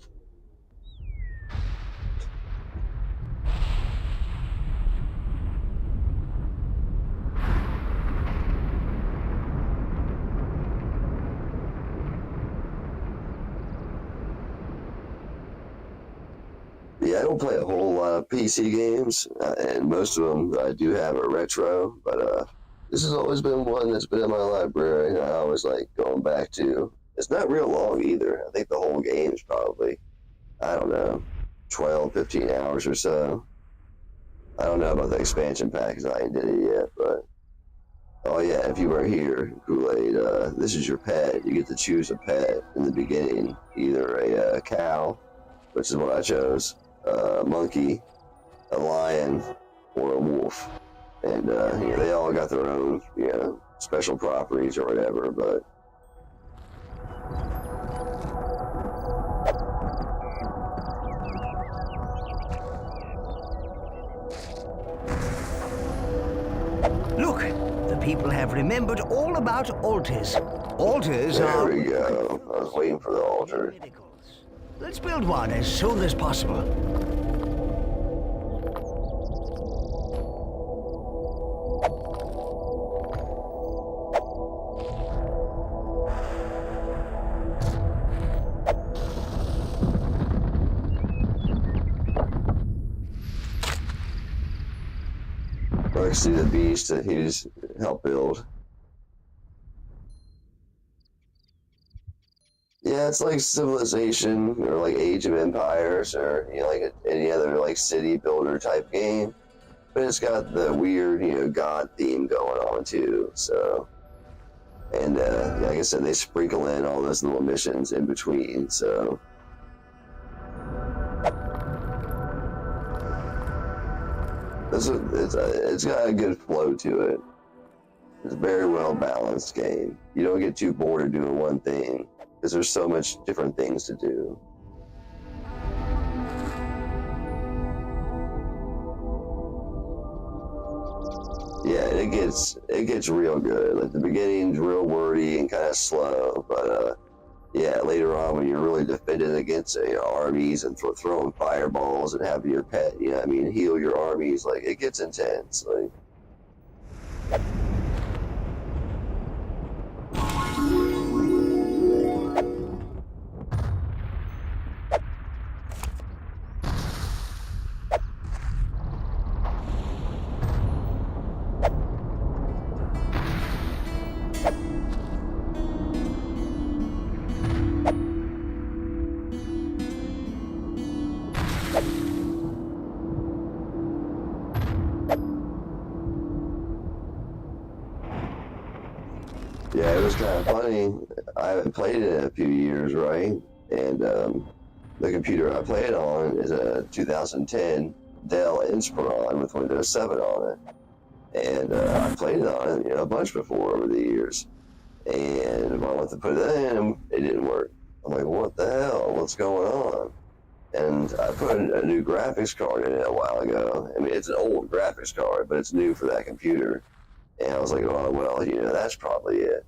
yeah, I don't play a whole lot of PC games, and most of them I do have are retro. But this has always been one that's been in my library, and I always like going back to. It's not real long either. I think the whole game's probably, I don't know, 12, 15 hours or so. I don't know about the expansion pack because I ain't did it yet, but oh yeah, if you were here, Kool-Aid, this is your pet. You get to choose a pet in the beginning, either a cow, which is what I chose, a monkey, a lion, or a wolf. And you know, they all got their own, you know, special properties or whatever, but Look, the people have remembered all about altars. Altars there are... we go. I was waiting for the altar. miracles. Let's build one as soon as possible. Let's see the beast that he's helped build. Yeah, it's like Civilization or like Age of Empires or, you know, like any other like city builder type game. But it's got the weird, you know, god theme going on too. So, and like I said, they sprinkle in all those little missions in between. So, it's got a good flow to it. It's a very well balanced game. You don't get too bored of doing one thing because there's so much different things to do. Yeah, it gets real good. Like the beginning's real wordy and kind of slow, but yeah, later on when you're really defending against armies and throwing fireballs and having your pet, you know what I mean, heal your armies, like it gets intense. Like yeah, it was kind of funny. I haven't played it in a few years, right? And the computer I play it on is a 2010 Dell Inspiron with Windows 7 on it. And I played it on it, you know, a bunch before over the years. And when I went to put it in, it didn't work. I'm like, what the hell? What's going on? And I put a new graphics card in it a while ago. I mean, it's an old graphics card, but it's new for that computer. And I was like, oh, well, you know, that's probably it.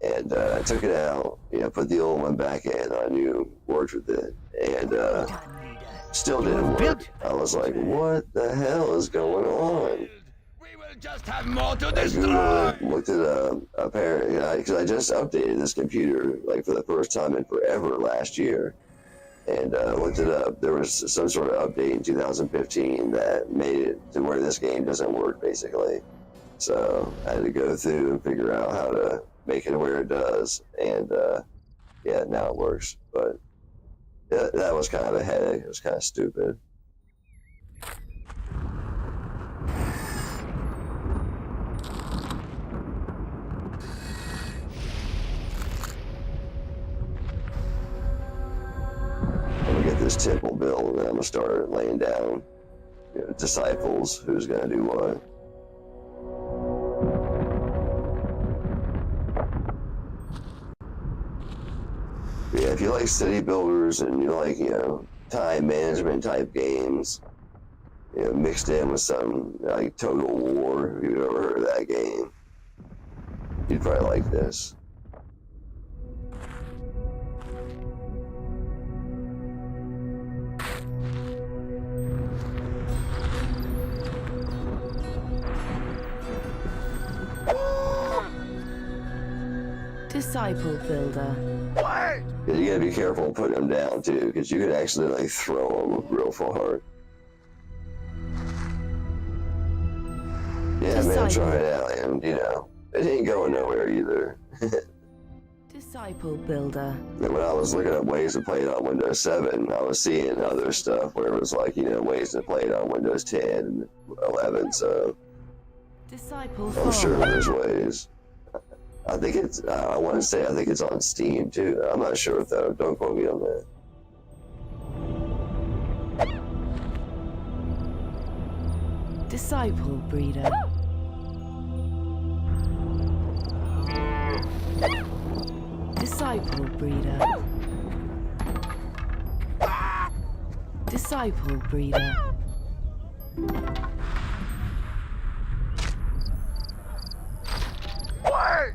And I took it out, you know, put the old one back in. I knew worked with it. And still didn't work. I was like, what the hell is going on? We will just have more to I destroy. Googled, looked it up, apparently, because I just updated this computer, like, for the first time in forever last year. And looked it up. There was some sort of update in 2015 that made it to where this game doesn't work, basically. So I had to go through and figure out how to make it where it does, and yeah, now it works. But yeah, that was kind of a headache. It was kind of stupid. this temple build, and then I'm gonna start laying down, disciples. Who's gonna do what? Yeah, if you like city builders and you like, time management type games, mixed in with some like Total War, if you've ever heard of that game, you'd probably like this. Disciple builder. What? Yeah, you gotta be careful putting them down too, because you could actually like throw them real far. Yeah, man, try it out, and it ain't going nowhere either. Disciple builder. And when I was looking up ways to play it on Windows 7, I was seeing other stuff where it was like, ways to play it on Windows 10 and 11, so Disciple I'm sure farmer. there's ways. I think it's, I want to say I think it's on Steam too. I'm not sure though, don't quote me on that. Disciple breeder. Disciple breeder. Disciple breeder. What?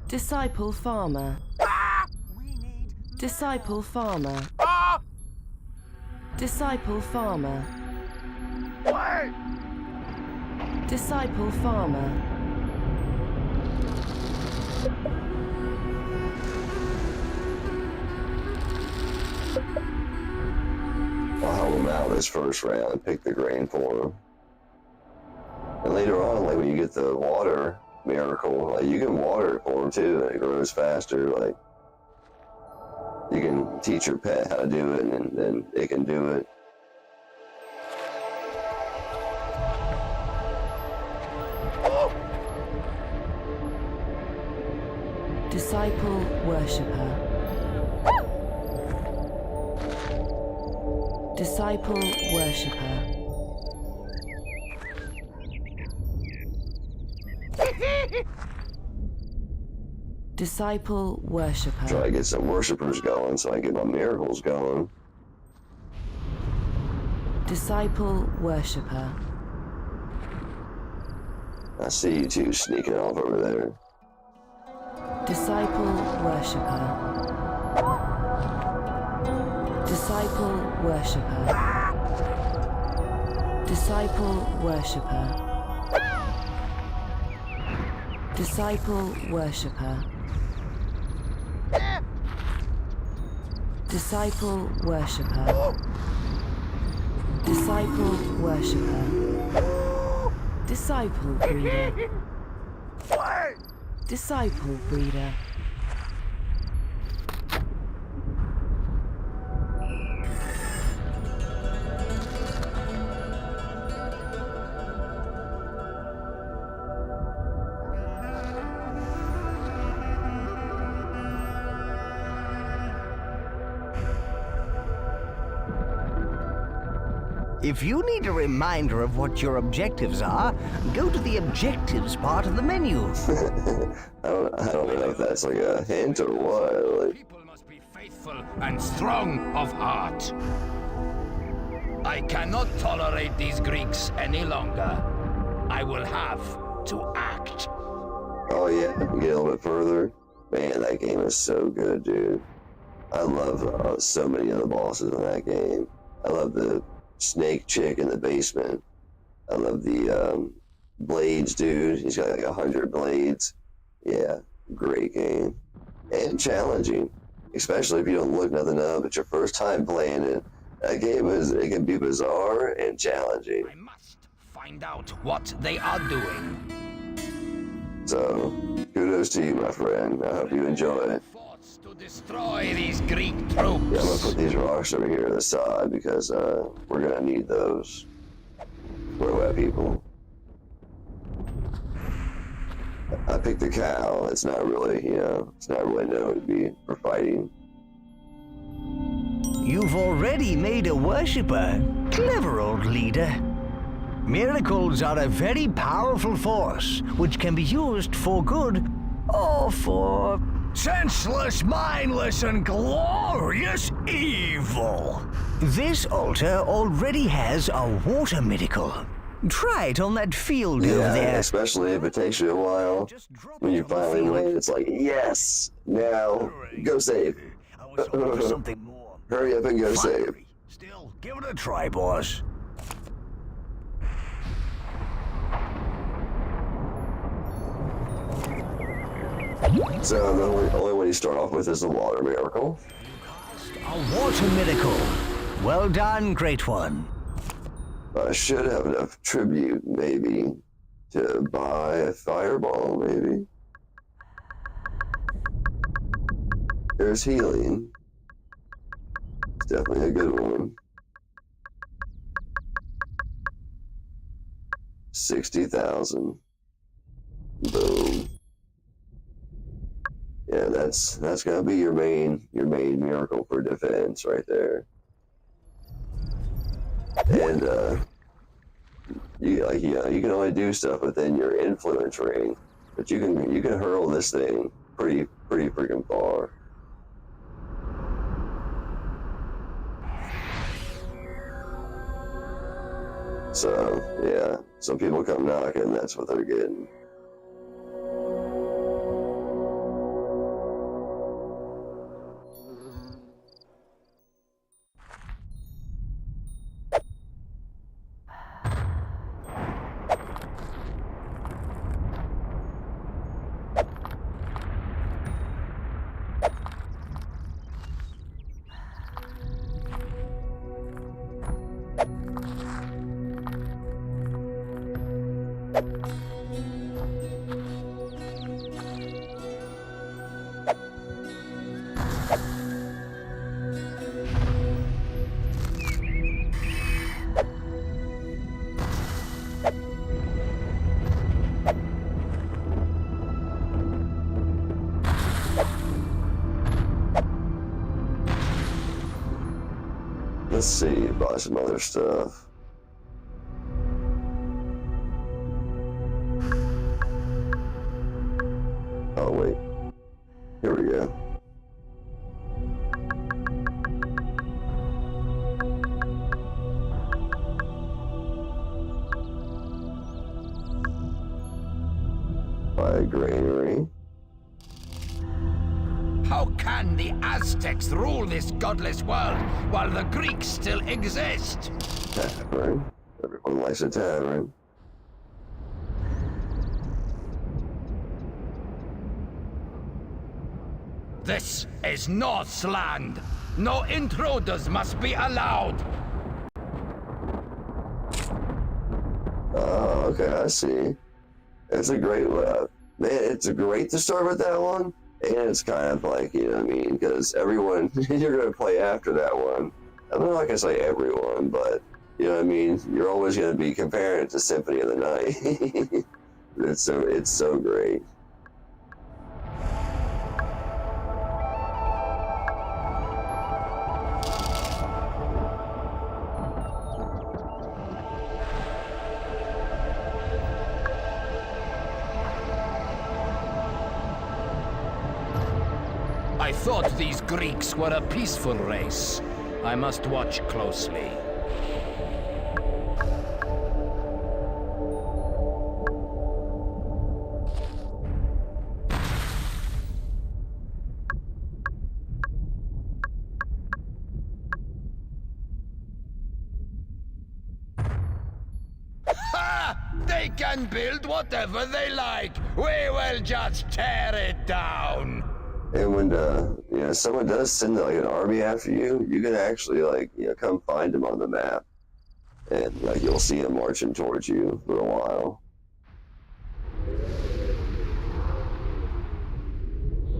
Disciple farmer. Disciple farmer. Disciple farmer. What? Disciple farmer. I'll help them out this first round and pick the grain for them. And later on, like when you get the water miracle, like you can water it for them too, and it grows faster. Like you can teach your pet how to do it, and then it can do it. Disciple worshipper. Disciple worshipper. Disciple worshipper. Try to get some worshipers going so I can get my miracles going. Disciple worshipper. I see you two sneaking off over there. Disciple worshipper. Disciple worshipper. Disciple worshipper. Disciple worshipper. Disciple worshipper. Disciple worshipper. Disciple breeder. What? Disciple breeder. If you need a reminder of what your objectives are, go to the objectives part of the menu. I don't know if that's like a hint or what. Like, People must be faithful and strong of heart. I cannot tolerate these Greeks any longer. I will have to act. oh yeah, you get a little bit further. Man, that game is so good, dude. I love so many of the bosses in that game. I love the snake chick in the basement. I love the blades dude. He's got like 100 blades. Yeah, great game. And challenging. Especially if you don't look nothing up. It's your first time playing it. That game it can be bizarre and challenging. I must find out what they are doing. So, kudos to you, my friend. I hope you enjoy it. Forts to destroy these Greek troops. Yeah, I'm gonna put these rocks over here to the side because we're gonna need those. Throw at people. I picked a cow. It's not really, it's not really known to be for fighting. You've already made a worshipper. Clever old leader. Miracles are a very powerful force, which can be used for good or for Senseless, mindless, and glorious evil. This altar already has a water miracle. Try it on that field over Yeah, there. especially if it takes you a while. Just drop When it you on the finally field. win, it's like, yes! Now, go save. I was hoping for something more. Hurry up and go save. Fiery. Still, give it a try, boss. So the only one you start off with is the water miracle. A water miracle. Well done, great one. I should have enough tribute, maybe, to buy a fireball, maybe. There's healing. It's definitely a good one. 60,000. Boom. Yeah, that's gonna be your main miracle for defense right there. And you can only do stuff within your influence ring, but you can hurl this thing pretty freaking far. So yeah, some people come knocking, that's what they're getting. Let's see, buy some other stuff. Oh wait, here we go. Buy a granary. How can the Aztecs rule this godless world while the Greeks still exist? Tavern. Everyone likes a tavern. This is Norse land. No intruders must be allowed. Oh, okay, I see. It's a great man, it's great to start with that one. And it's kind of like, you know what I mean? Because everyone, you're going to play after that one. I'm not going to say everyone, but, you know what I mean? You're always going to be comparing it to Symphony of the Night. it's so great. I thought these Greeks were a peaceful race. I must watch closely. Ha! They can build whatever they like. We will just tear it down. And when, you know, someone does send like an army after you, you can actually like, you know, come find them on the map. And like, you'll see them marching towards you for a while.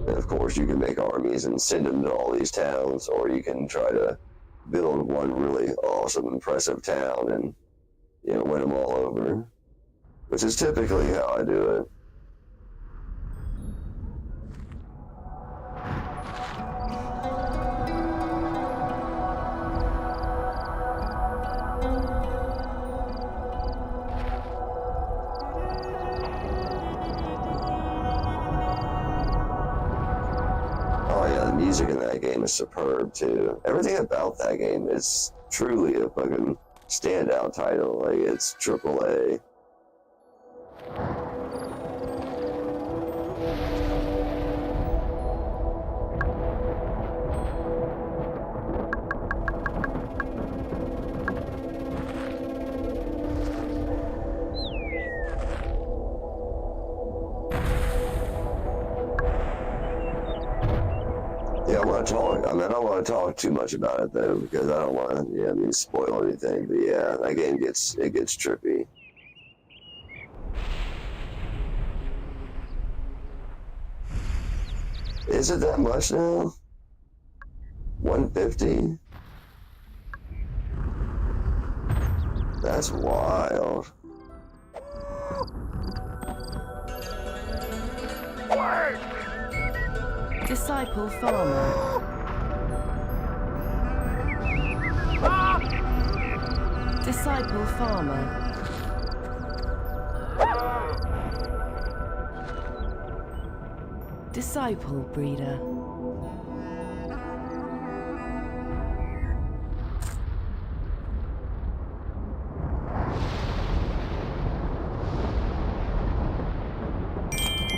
And of course, you can make armies and send them to all these towns, or you can try to build one really awesome, impressive town and, you know, win them all over. Which is typically how I do it. music in that game is superb too. Everything about that game is truly a fucking standout title. Like, it's AAA. Yeah, I want to talk. I mean, I don't want to talk too much about it though, because I don't want to, spoil anything. But yeah, that game gets trippy. Is it that much now? 150? That's wild. Disciple Farmer. Disciple Farmer. Disciple Breeder.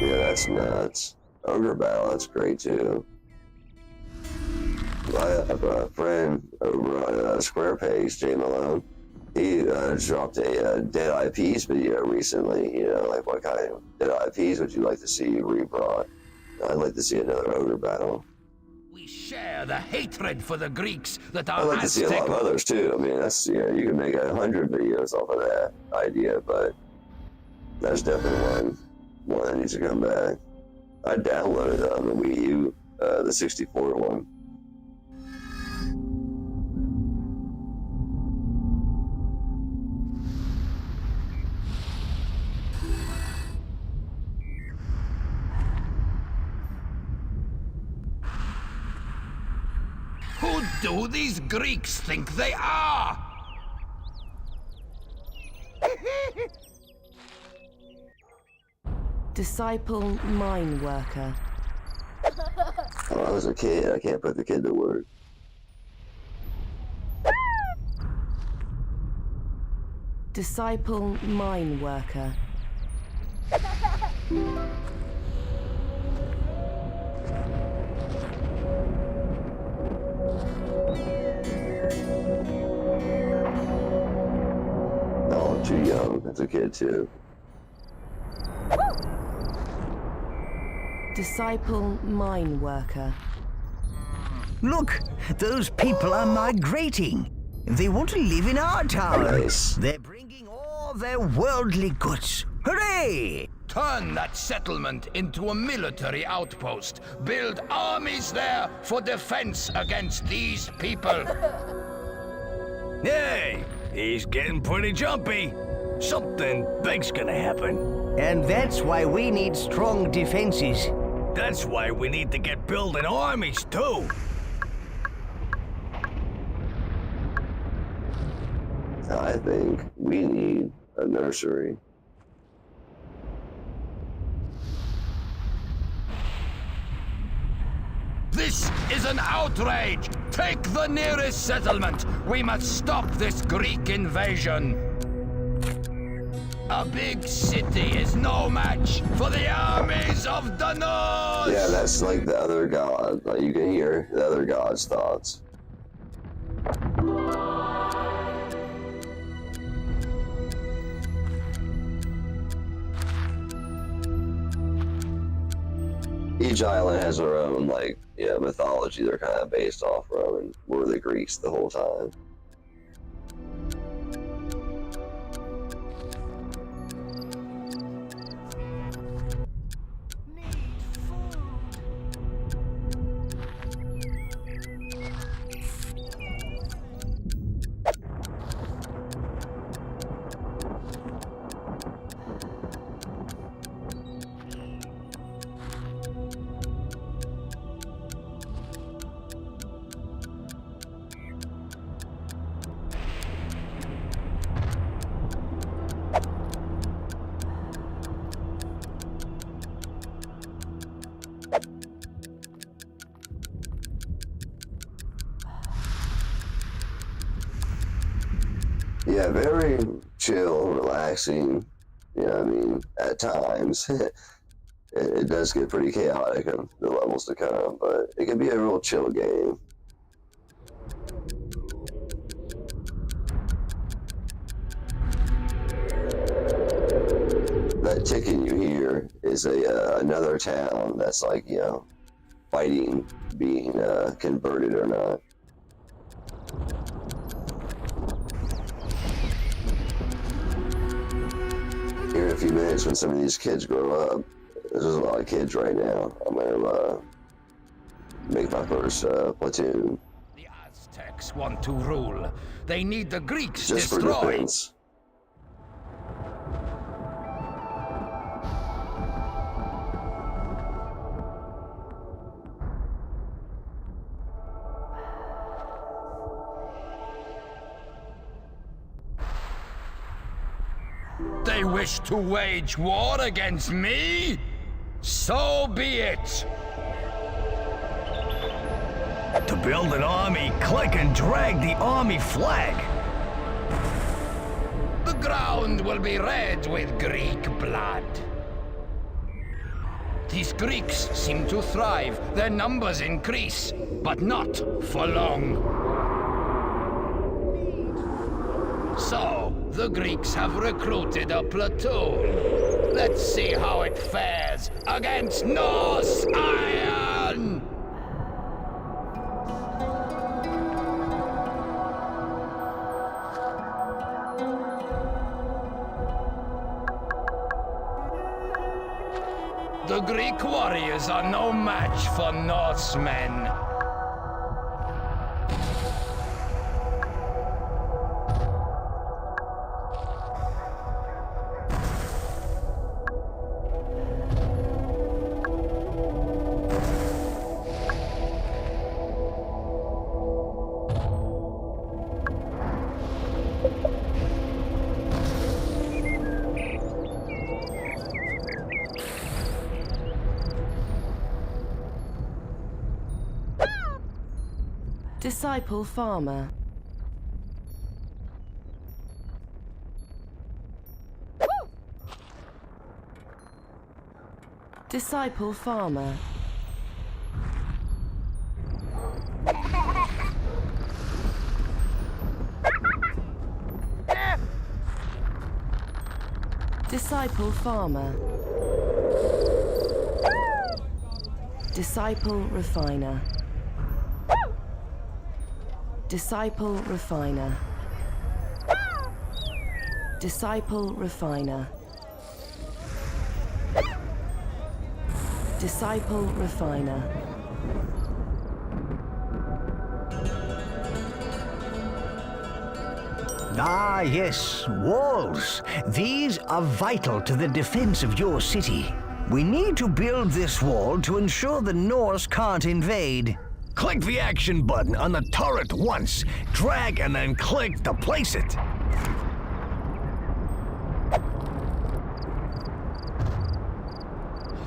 Yeah, that's nuts. Ogre Battle, that's great too. I have a friend over on Squarepage, Jay Malone. He dropped a Dead IPs video recently. Like, what kind of Dead IPs would you like to see rebrought? I'd like to see another Ogre Battle. We share the hatred for the Greeks that I'd our like to see a lot of others too. I mean, that's, you can make 100 videos off of that idea, but that's definitely one that needs to come back. I downloaded the Wii U, the 64 one. Who do these Greeks think they are? Disciple Mine Worker. When I was a kid, I can't put the kid to work. Disciple Mine Worker. No, I'm too young. That's a kid too. Disciple Mine Worker. Look, those people are migrating. They want to live in our town. Nice. They're bringing all their worldly goods. Hooray! Turn that settlement into a military outpost. Build armies there for defense against these people. Hey, he's getting pretty jumpy. Something big's gonna happen. And that's why we need strong defenses. That's why we need to get building armies too. I think we need a nursery. This is an outrage! Take the nearest settlement! We must stop this Greek invasion! A big city is no match for the armies of the North! Yeah, that's like the other god. Like, you can hear the other god's thoughts. Each island has their own, mythology they're kind of based off from, and we're the Greeks the whole time. Yeah, very chill, relaxing. You know what I mean? At times. It does get pretty chaotic on the levels to come, but it can be a real chill game. That ticket you hear is another town that's like, you know, fighting being converted or not. Here in a few minutes, when some of these kids grow up, there's a lot of kids right now, I'm gonna make my first platoon. The Aztecs want to rule. They need the Greeks Just for destroyed. defense. They wish to wage war against me? So be it. To build an army, click and drag the army flag. The ground will be red with Greek blood. These Greeks seem to thrive. Their numbers increase, but not for long. So, the Greeks have recruited a platoon. Let's see how it fares against Norse Iron! The Greek warriors are no match for Norsemen. Disciple farmer. Disciple farmer. Disciple farmer. Disciple refiner. Disciple refiner. Disciple refiner. Disciple refiner. Ah, yes, walls. These are vital to the defense of your city. We need to build this wall to ensure the Norse can't invade. Click the action button on the turret once, drag and then click to place it.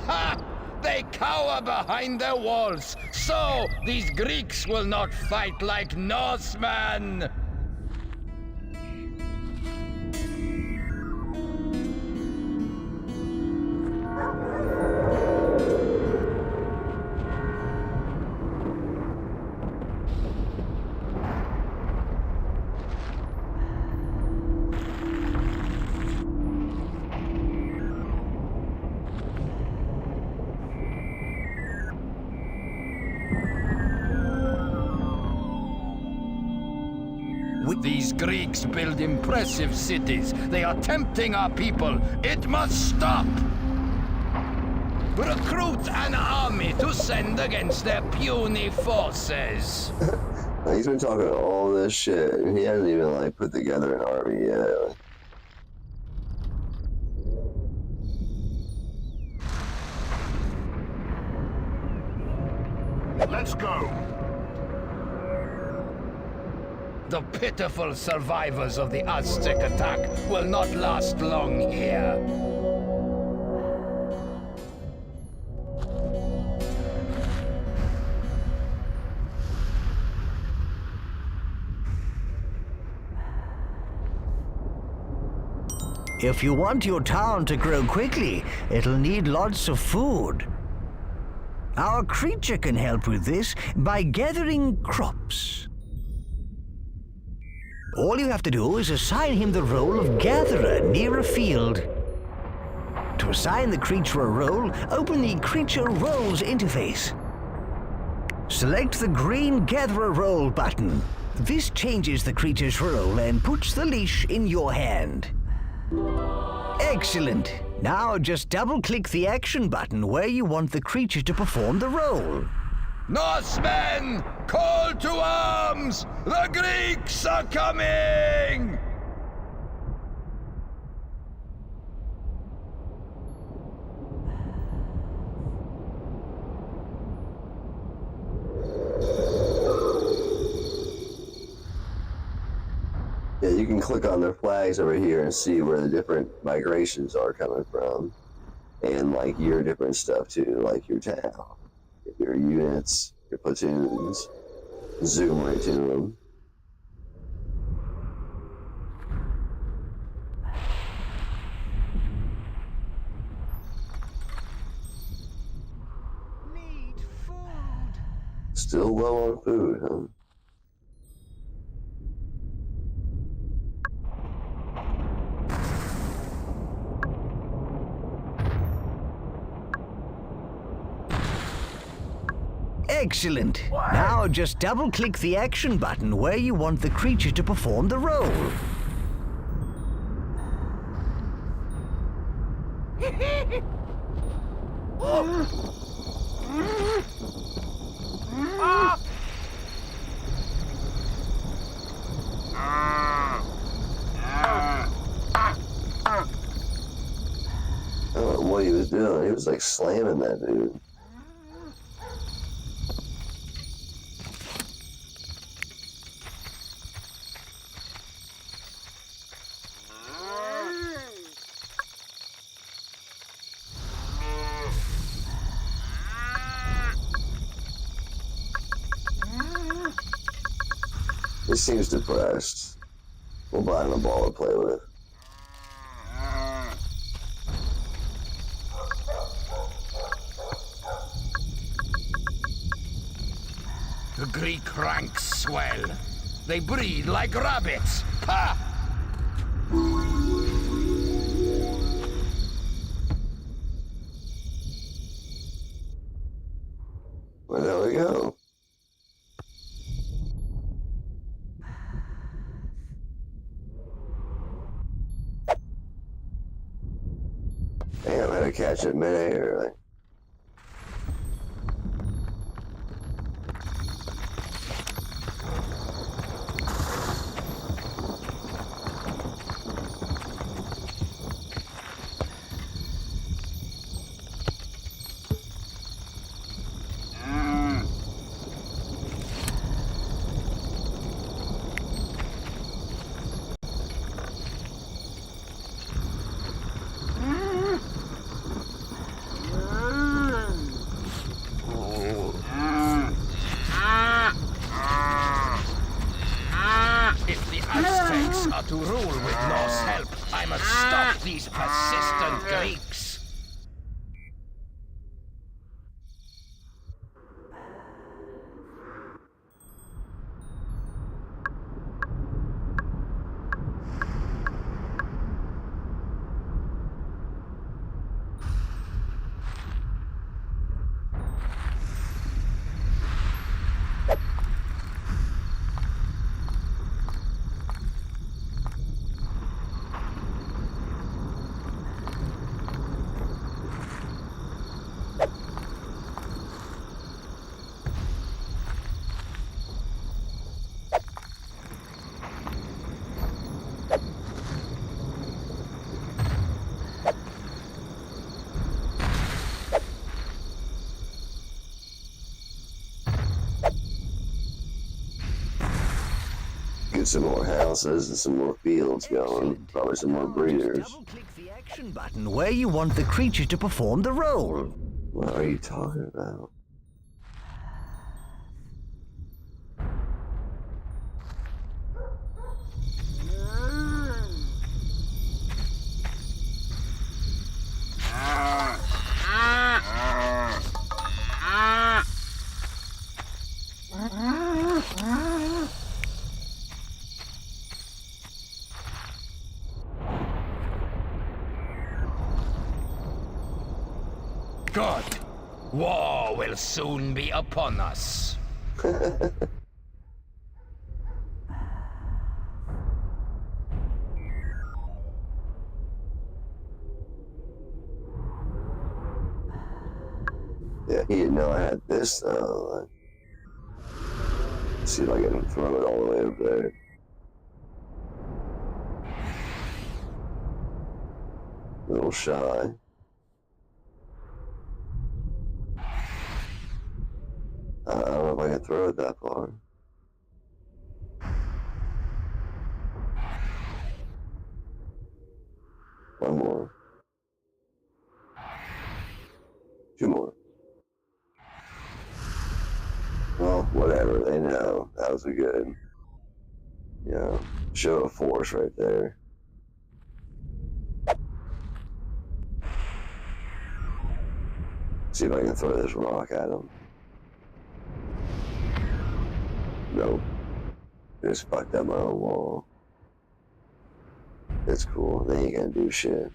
Ha! They cower behind their walls, so these Greeks will not fight like Norsemen! These Greeks build impressive cities. They are tempting our people. It must stop! Recruit an army to send against their puny forces. He's been talking all this shit, and he hasn't even like put together an army yet. Let's go. The pitiful survivors of the Aztec attack will not last long here. If you want your town to grow quickly, it'll need lots of food. Our creature can help with this by gathering crops. All you have to do is assign him the role of gatherer near a field. To assign the creature a role, open the Creature Roles interface. Select the green Gatherer Role button. This changes the creature's role and puts the leash in your hand. Excellent. Now just double-click the action button where you want the creature to perform the role. Norsemen, call to arms! The Greeks are coming! Yeah, you can click on their flags over here and see where the different migrations are coming from. And like your different stuff too, like your town, your units, your platoons. Zoom right to them. Need food. Still low on food, huh? Excellent. Now just double-click the action button where you want the creature to perform the role. I don't know what he was doing. He was like slamming that dude. He seems depressed. We'll buy him a ball to play with. The Greek ranks swell. They breed like rabbits. Ha! Well, there we go. Damn, I had to catch it mid-air. Like. If the Aztecs are to rule with Norse help, I must stop these persistent Greeks. Get some more houses and some more fields going. Probably some more breeders. Double-click the action button where you want the creature to perform the role. What are you talking about? Good. War will soon be upon us. Yeah, he didn't know I had this though. Let's see if I can throw it all the way up there. A little shy. I don't know if I can throw it that far. One more. Two more. Well, whatever, they know. That was a good, show of force right there. See if I can throw this rock at him. Nope. Just fucked up my own wall. That's cool. They ain't gonna do shit.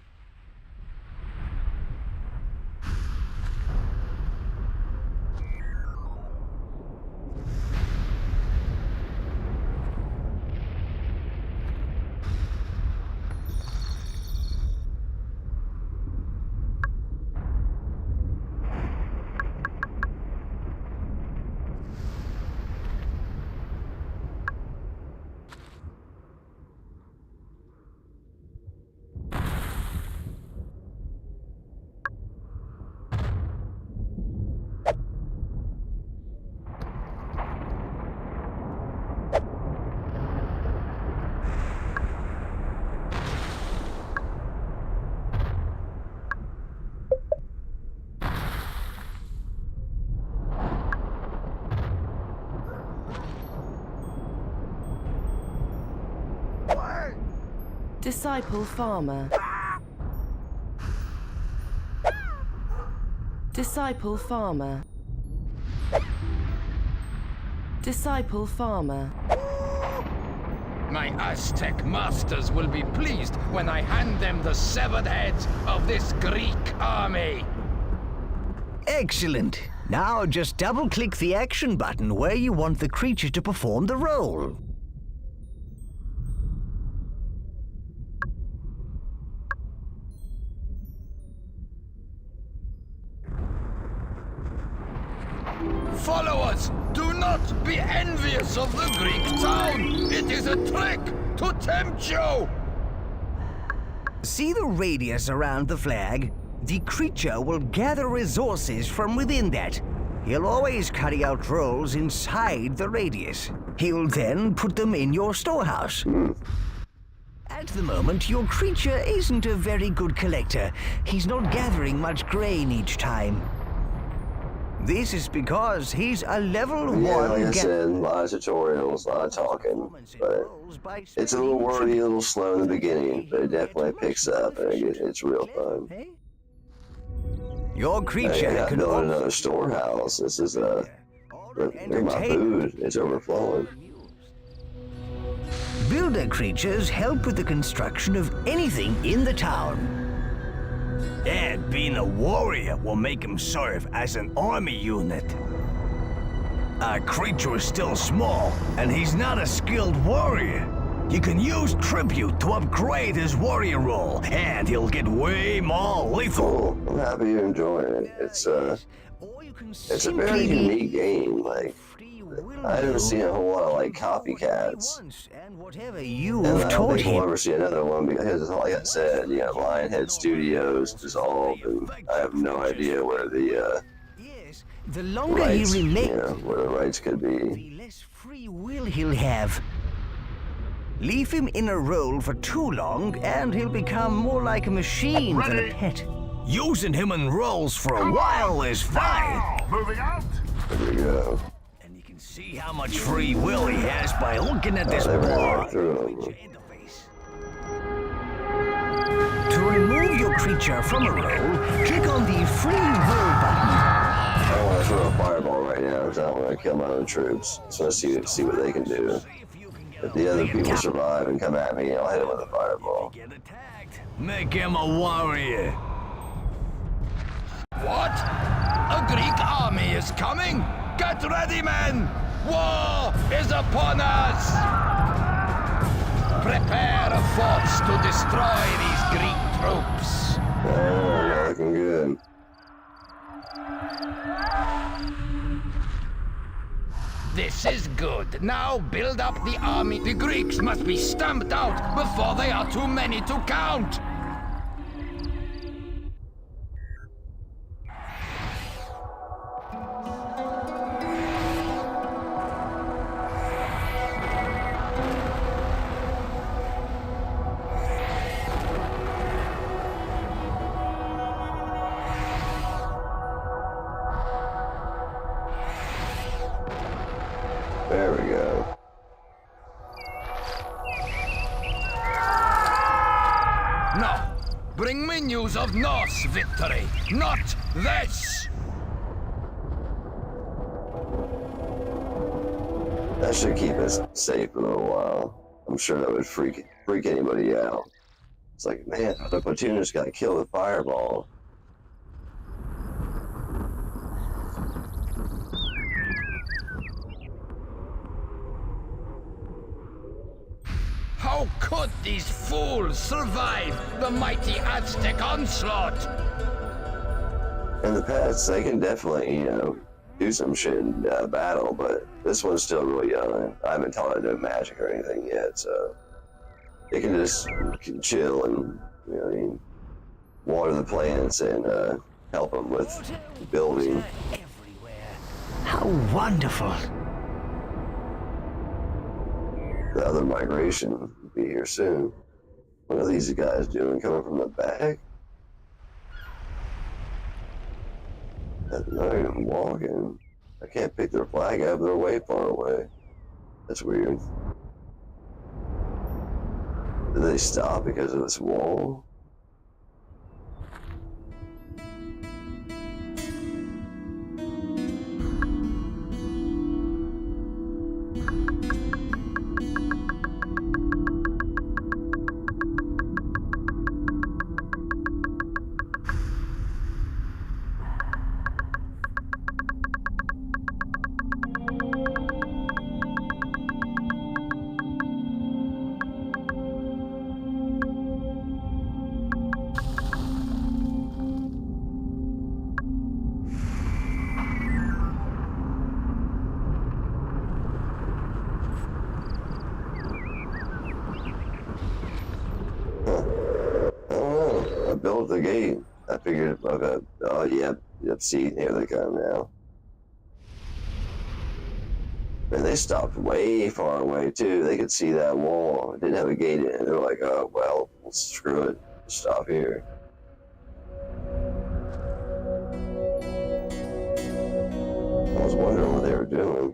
Disciple Farmer. Disciple Farmer. Disciple Farmer. My Aztec masters will be pleased when I hand them the severed heads of this Greek army. Excellent. Now just double-click the action button where you want the creature to perform the role. Follow us! Do not be envious of the Greek town! It is a trick to tempt you! See the radius around the flag? The creature will gather resources from within that. He'll always carry out roles inside the radius. He'll then put them in your storehouse. At the moment, your creature isn't a very good collector. He's not gathering much grain each time. This is because he's a level 1. Yeah, like I said, a lot of tutorials, a lot of talking, but it's a little wordy, a little slow in the beginning, but it definitely picks up, and it's real fun. Your creature I can build another storehouse. This is my food. It's overflowing. Builder creatures help with the construction of anything in the town. And being a warrior will make him serve as an army unit. Our creature is still small, and he's not a skilled warrior. You can use tribute to upgrade his warrior role, and he'll get way more lethal. Cool. I'm happy you're enjoying it. It's a very unique game. Like, I haven't seen a whole lot of like copycats. You've And I don't taught think we'll him. ever see another one because, like I said, Lionhead Studios dissolved, and I have no idea where the The longer rights, he remains, where the rights could be. the less free will he'll have. Leave him in a role for too long, and he'll become more like a machine than a pet. Using him in roles for a while is fine. Moving out. There we go. And you can see how much free will he has by looking at this They ran bar. right through them. To remove your creature from a role, click on the free will button. I don't want to throw a fireball right now because I don't want to kill my own troops. So let's see what they can do. If the other people survive and come at me, I'll hit them with a fireball. Get attacked. Make him a warrior. What? A Greek army is coming? Get ready, men! War is upon us! Prepare a force to destroy these Greek troops. Oh, looking good. This is good. Now build up the army. The Greeks must be stamped out before they are too many to count. There we go. Now, bring me news of Norse victory, not this! That should keep us safe for a little while. I'm sure that would freak anybody out. It's like, man, the platoon just got killed with fireball. How could these fools survive the mighty Aztec onslaught? In the past, they can definitely, do some shit in battle, but this one's still really young. I haven't taught it to do magic or anything yet, so it can just chill and, water the plants and help them with building. Everywhere. How wonderful. The other migration will be here soon. What are these guys doing? Coming from the back? They're not even walking. I can't pick their flag up. They're way far away. That's weird. Did they stop because of this wall? Built the gate. I figured, okay, oh, yep, see, here they come now. And they stopped way far away, too. They could see that wall. It didn't have a gate in it. They're like, oh, well, screw it. Stop here. I was wondering what they were doing.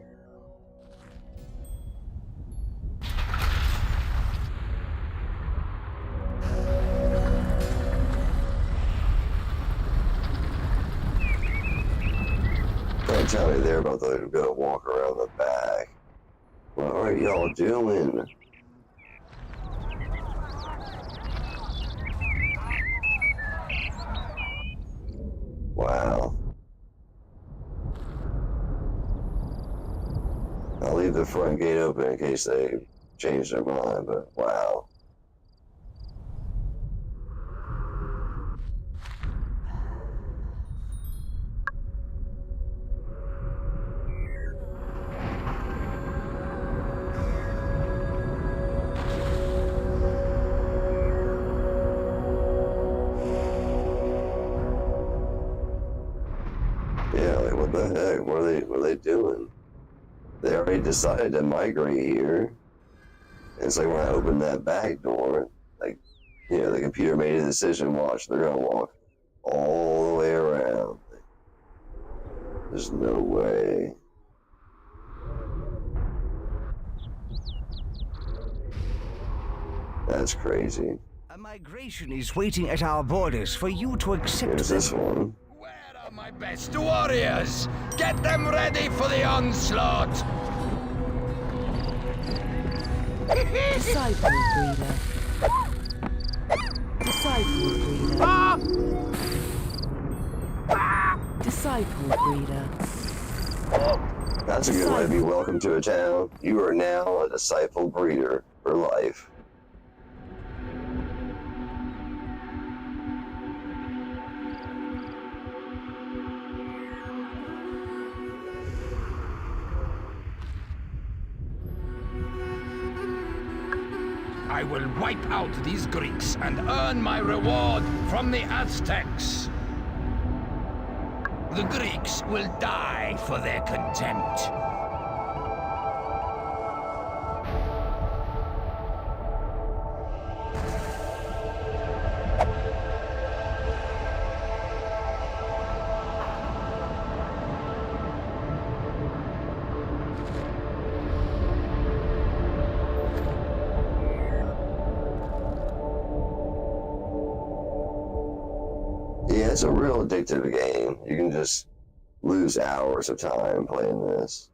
Don't tell me they're about to go walk around the back. What are y'all doing? Wow. I'll leave the front gate open in case they change their mind, but wow. Yeah, like what the heck? What are they doing? They already decided to migrate here. And it's like when I opened that back door, like, the computer made a decision, watch, they're gonna walk all the way around. There's no way. That's crazy. A migration is waiting at our borders for you to accept Here's them. this one. Where are my best warriors? Get them ready for the onslaught! Disciple breeder. Disciple breeder. Disciple breeder. That's a good way to be welcome to a town. You are now a disciple breeder for life. I will wipe out these Greeks and earn my reward from the Aztecs. The Greeks will die for their contempt. Yeah, it's a real addictive game. You can just lose hours of time playing this.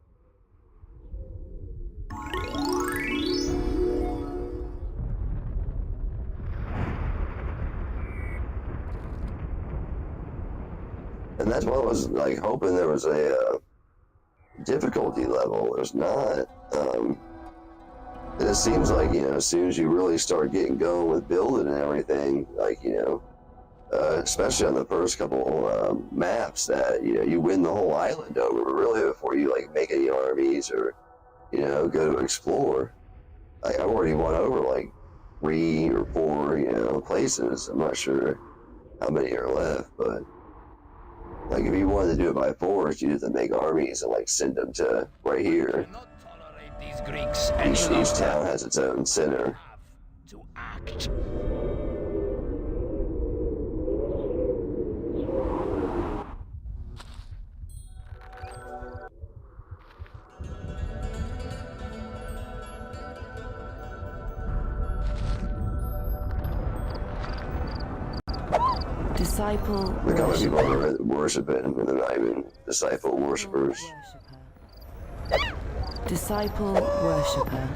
And that's why I was like hoping there was a difficulty level. There's not. And it seems like, you know, as soon as you really start getting going with building and everything, like, you know, especially on the first couple maps, that, you know, you win the whole island over really before you like make any armies or, you know, go to explore. Like, I've already won over like 3 or 4, you know, places. I'm not sure how many are left, but like if you wanted to do it by force, you have to make armies and like send them to right here. I will not tolerate these Greeks any Each longer. town has its own center. To act. Disciple Look how many people worshipper. are worshiping, and they're not even disciple worshippers. Disciple worshipper.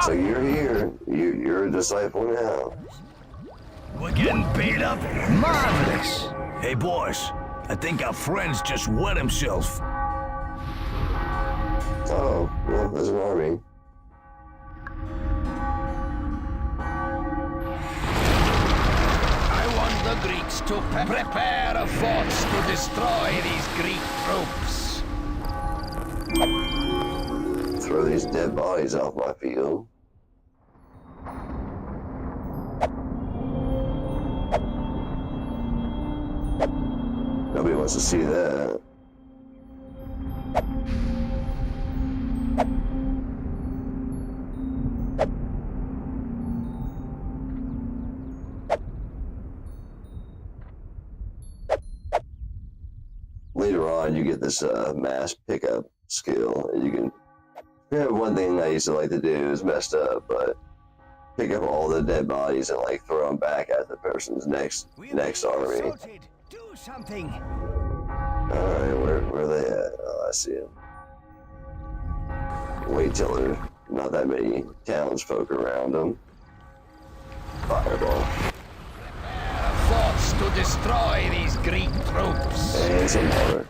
So you're here. You're a disciple now. We're getting beat up. Marvelous. Hey, boys. I think our friend's just wet himself. Oh, well, there's an army. I want the Greeks to prepare a force to destroy these Greek troops. Throw these dead bodies off my field. Nobody wants to see that. Later on, you get this mass pickup skill, and you can. Yeah, one thing I used to like to do is messed up, but pick up all the dead bodies and like throw them back at the person's next army. Sorted. Do something. All right, where are they at? Oh, I see them. Wait till there's not that many townsfolk around them. Fireball. Prepare a force to destroy these Greek troops. And some water.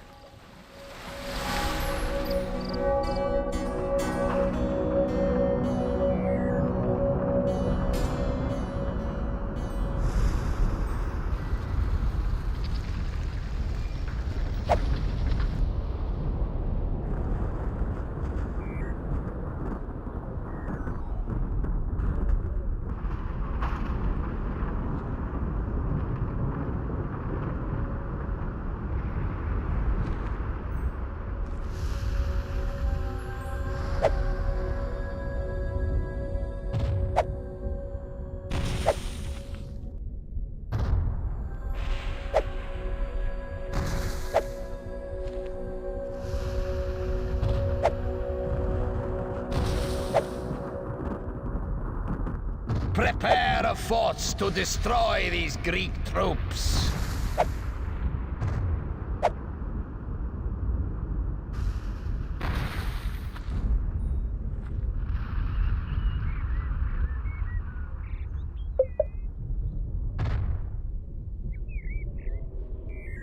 Prepare a force to destroy these Greek troops.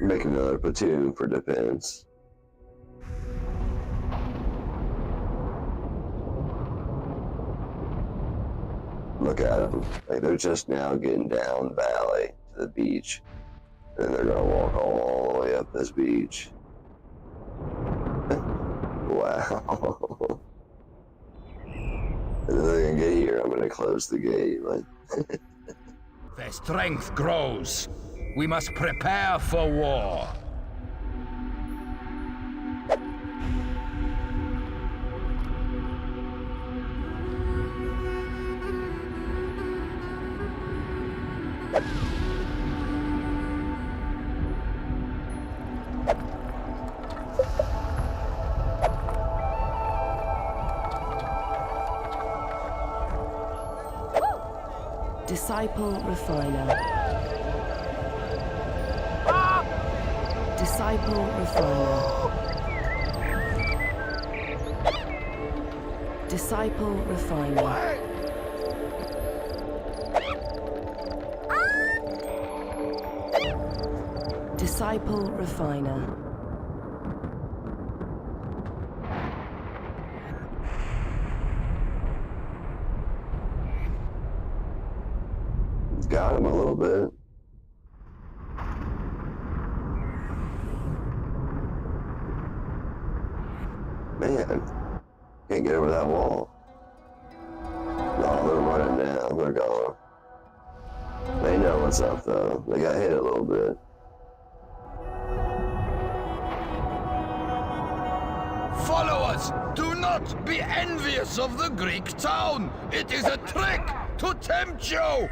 Make another platoon for defense. Look at them. Like, they're just now getting down the valley to the beach. And they're gonna walk all the way up this beach. Wow. And then they're gonna get here. I'm gonna close the gate. Like, Their strength grows. We must prepare for war. Disciple Refiner. Disciple Refiner. Disciple Refiner. Disciple Refiner. got him a little bit. Man, can't get over that wall. No, they're running now. They're gone. They know what's up, though. They got hit a little bit. Followers, do not be envious of the Greek town. It is a trick to tempt you.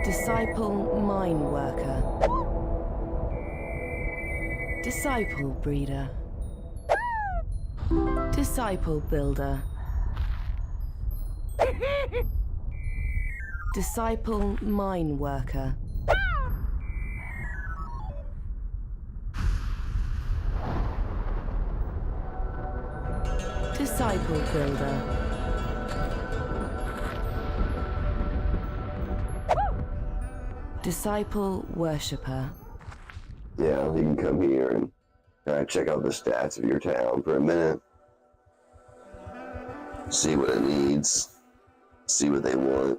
Disciple Mine Worker. Disciple Breeder. Disciple Builder. Disciple Mine Worker. Disciple Builder. Disciple Worshipper. Yeah, you can come here and check out the stats of your town for a minute. See what it needs. See what they want.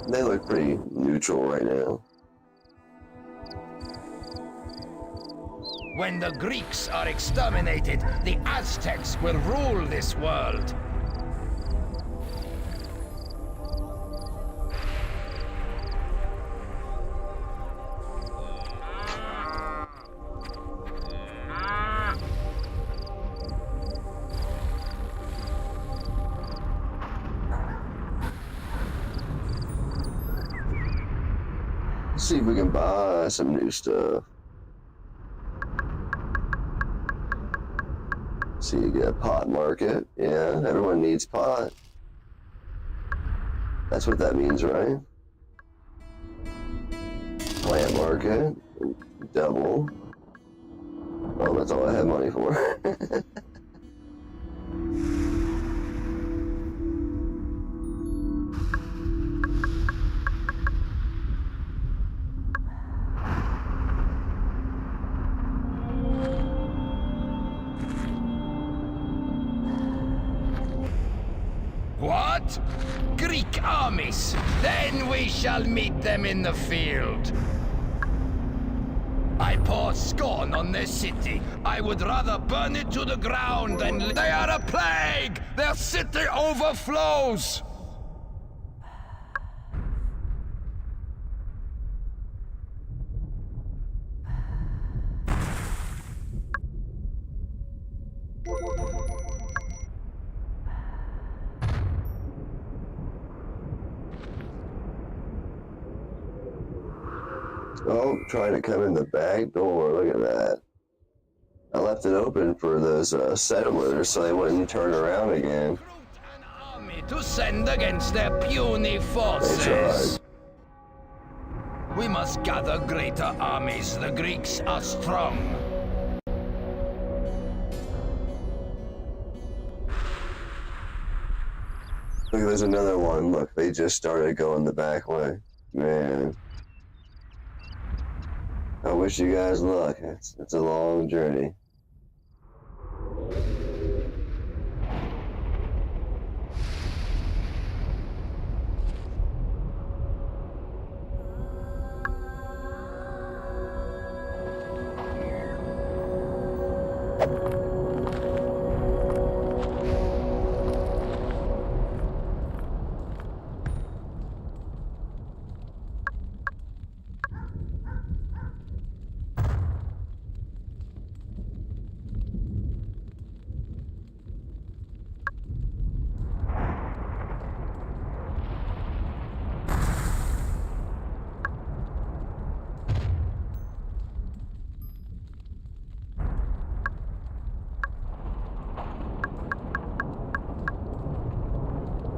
They look pretty neutral right now. When the Greeks are exterminated, the Aztecs will rule this world. Let's see if we can buy some new stuff. So you get a pot market. Yeah, everyone needs pot. That's what that means, right? Plant market. Double. Well, that's all I have money for. What? Greek armies? Then we shall meet them in the field. I pour scorn on their city. I would rather burn it to the ground than... They are a plague! Their city overflows! Oh, trying to come in the back door. Look at that. I left it open for those settlers so they wouldn't turn around again. Recruit an army to send against their puny They forces. tried. We must gather greater armies. The Greeks are strong. Look, there's another one. Look, they just started going the back way. Man. I wish you guys luck. It's a long journey.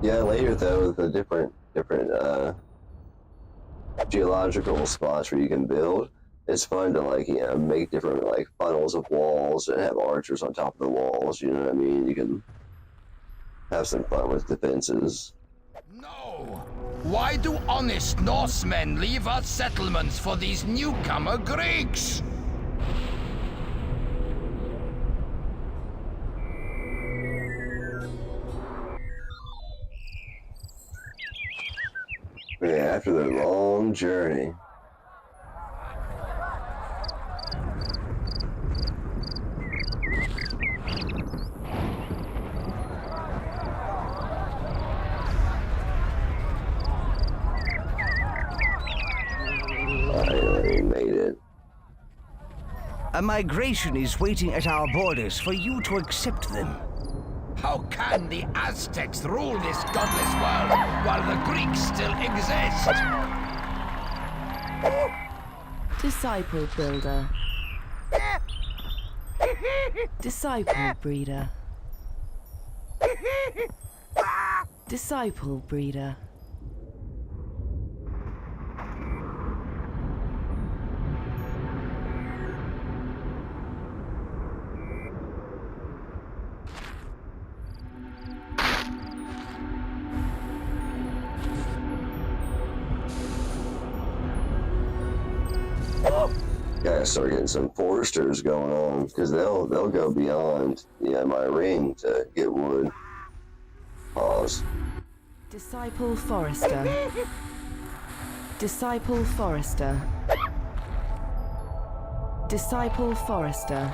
Yeah, later though, the different geological spots where you can build. It's fun to like, make different like funnels of walls and have archers on top of the walls. You know what I mean? You can have some fun with defenses. No! Why do honest Norsemen leave our settlements for these newcomer Greeks? Yeah, after the long journey. I made it. A migration is waiting at our borders for you to accept them. How can the Aztecs rule this godless world while the Greeks still exist? Disciple builder. Disciple breeder. Disciple breeder. Gotta start getting some foresters going on because they'll go beyond my ring to get wood. Pause. Disciple forester. Disciple forester. Disciple forester.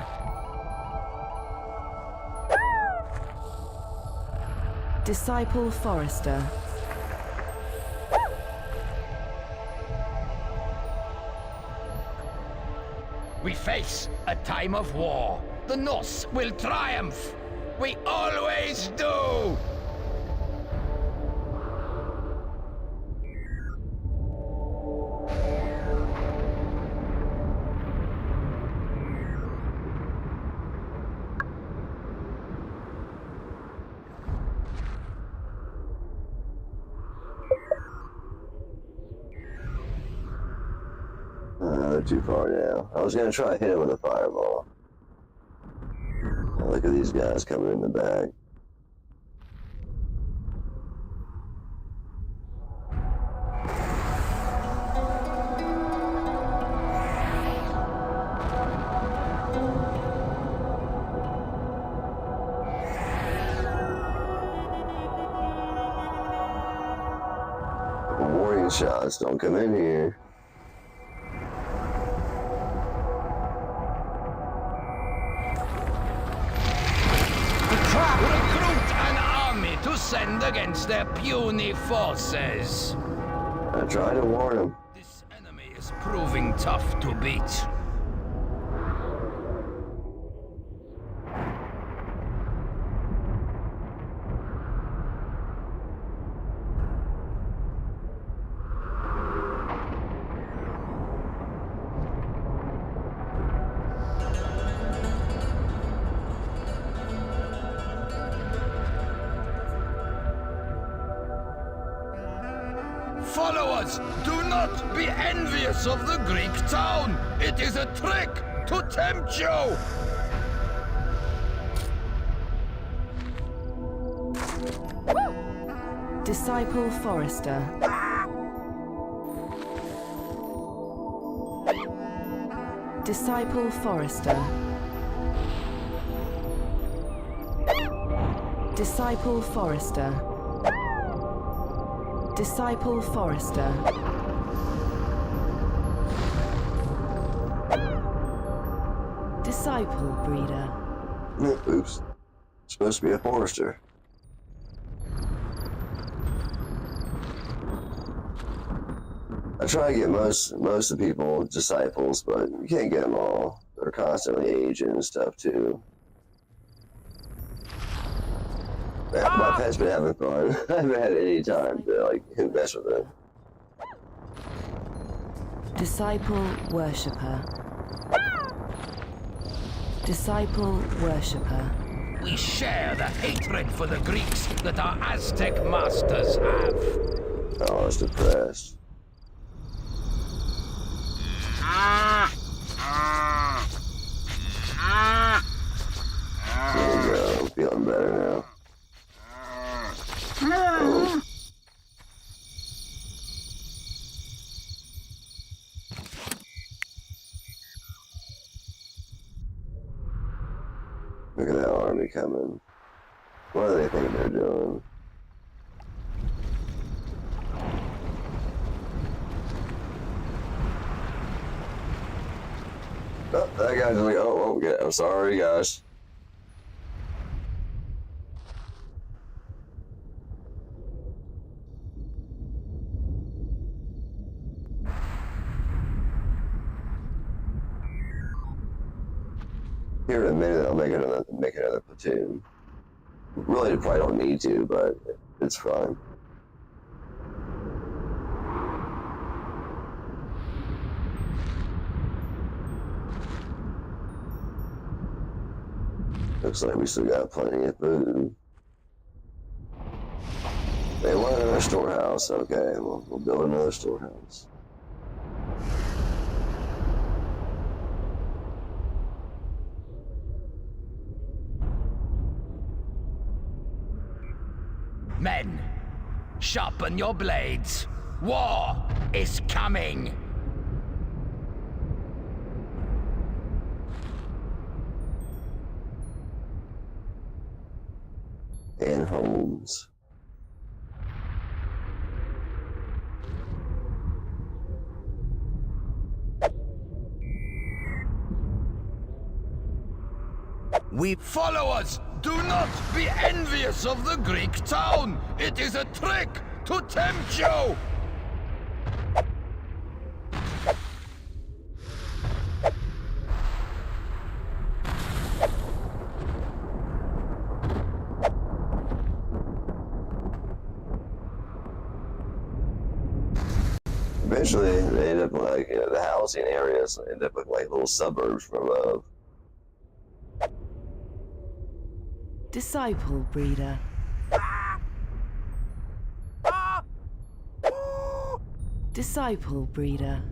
Disciple forester. We face a time of war. The Norse will triumph. We always do. They're too far now. I was gonna try to hit him with a fireball. Look at these guys coming in the back. Warning shots, don't come in here. Recruit an army to send against their puny forces. I tried to warn him. This enemy is proving tough to beat. Follow us! Do not be envious of the Greek town! It is a trick to tempt you! Disciple Forester. Disciple Forester. Disciple Forester. Disciple Forester. Disciple Breeder. Oops. Supposed to be a forester. I try to get most of the people disciples, but you can't get them all. They're constantly aging and stuff too. My pet's been having fun. I haven't had any time to like mess with it. Disciple Worshipper. Disciple Worshipper. We share the hatred for the Greeks that our Aztec masters have. Oh, I was depressed. There you go. I'm feeling better now. Oh. Look at that army coming. What do they think they're doing? Oh, that guy's like, oh, okay, I'm sorry, guys. Here in a minute, I'll make another platoon. Really, probably don't need to, but it's fine. Looks like we still got plenty of food. They want another storehouse. Okay, we'll build another storehouse. Men, sharpen your blades. War is coming. And homes. We Follow us! Do not be envious of the Greek town! It is a trick to tempt you! Eventually, they end up like, the housing areas end up with like little suburbs from above. Disciple Breeder. Disciple Breeder.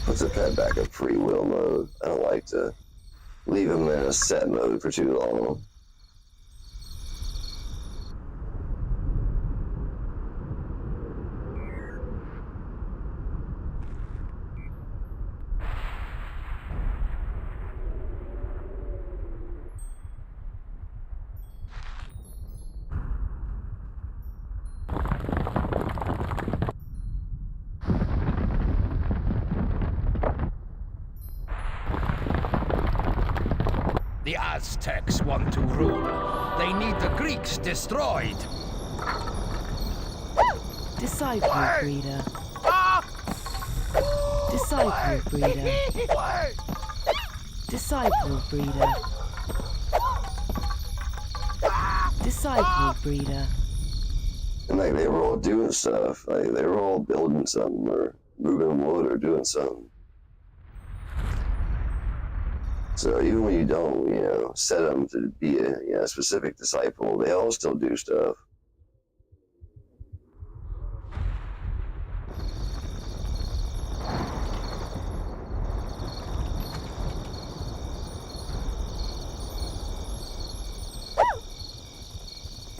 Puts a pet back in free will mode. I don't like to leave him in a set mode for too long. Aztecs want to rule. They need the Greeks destroyed. Disciple breeder. Disciple breeder. Disciple breeder. Disciple breeder. And like they were all doing stuff. Like they were all building something or moving wood or doing something. So even when you don't, set them to be a specific disciple, they all still do stuff.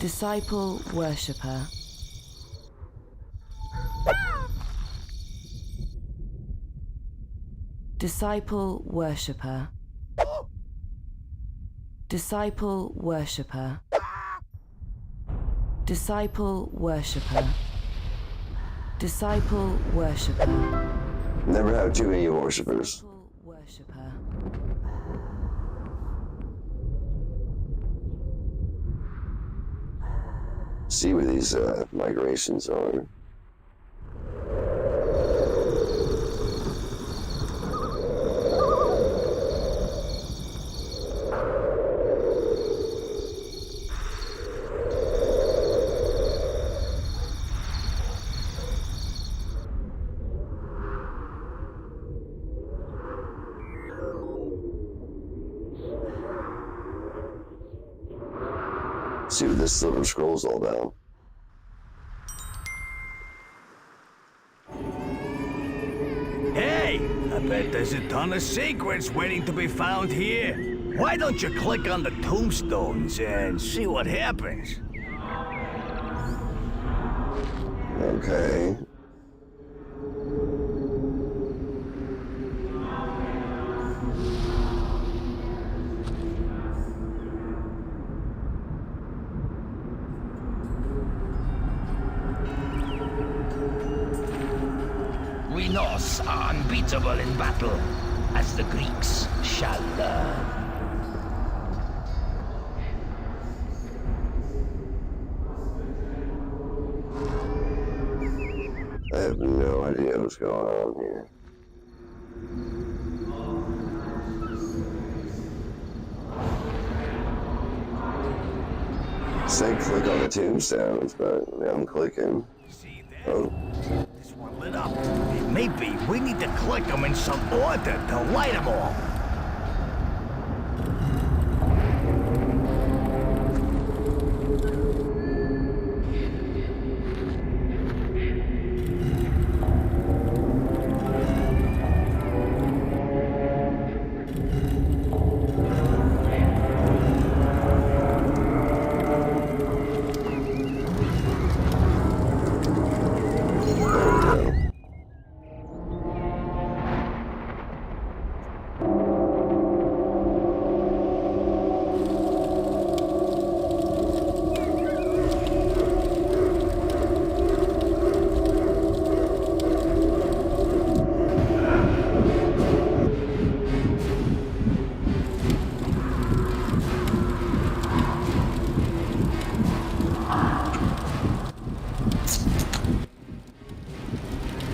Disciple worshipper. Disciple worshipper. Disciple worshipper. Disciple worshipper. Disciple worshipper. Never have too many worshippers. Disciple worshipper. See what these migrations are. See what this silver scroll's all about. Hey, I bet there's a ton of secrets waiting to be found here. Why don't you click on the tombstones and see what happens? Okay. We Norse are unbeatable in battle, as the Greeks shall learn. I have no idea what's going on here. Say click on the tombstones, but I'm clicking. See that? Oh, This one lit up. Maybe we need to click them in some order to light them all.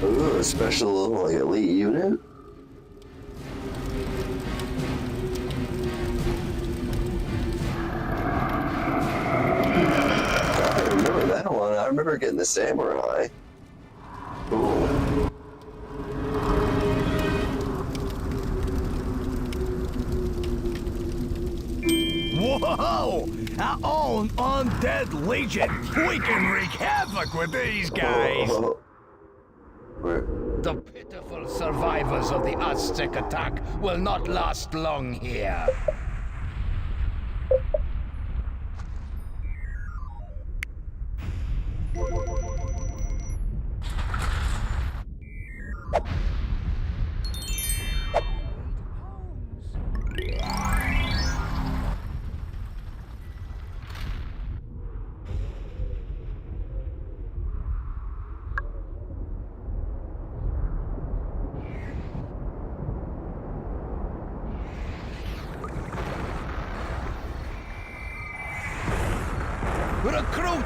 ooh, a special like elite unit. I remember that one. I remember getting the samurai. Ooh. Whoa! Our own undead legion. We can wreak havoc with these guys. Oh. Where- The pitiful survivors of the Aztec attack will not last long here.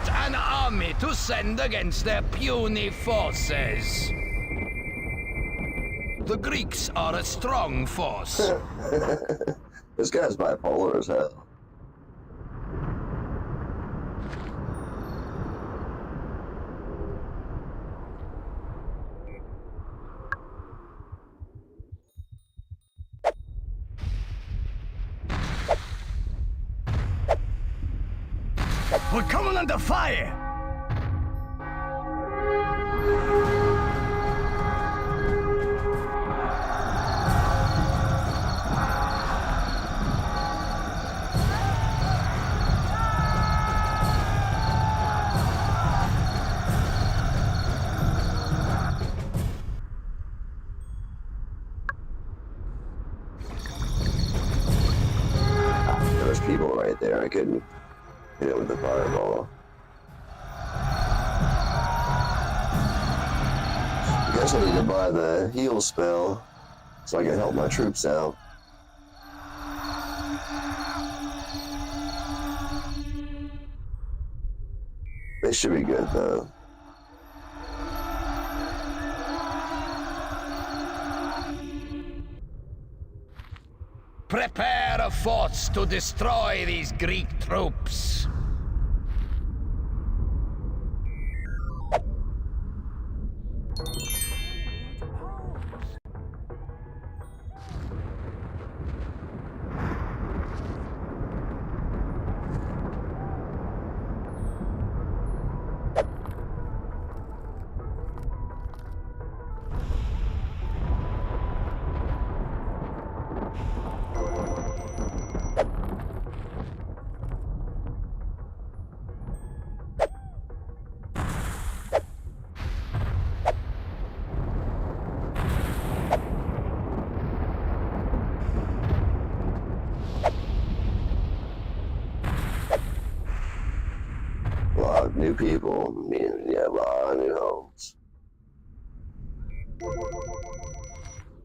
not an army to send against their puny forces. The Greeks are a strong force. This guy's bipolar as hell. We're coming under fire! There's people right there. I couldn't hit it with the fireball. I guess I need to buy the heal spell so I can help my troops out. They should be good though. Prepare a force to destroy these Greek troops. A lot of new people, a lot of new homes.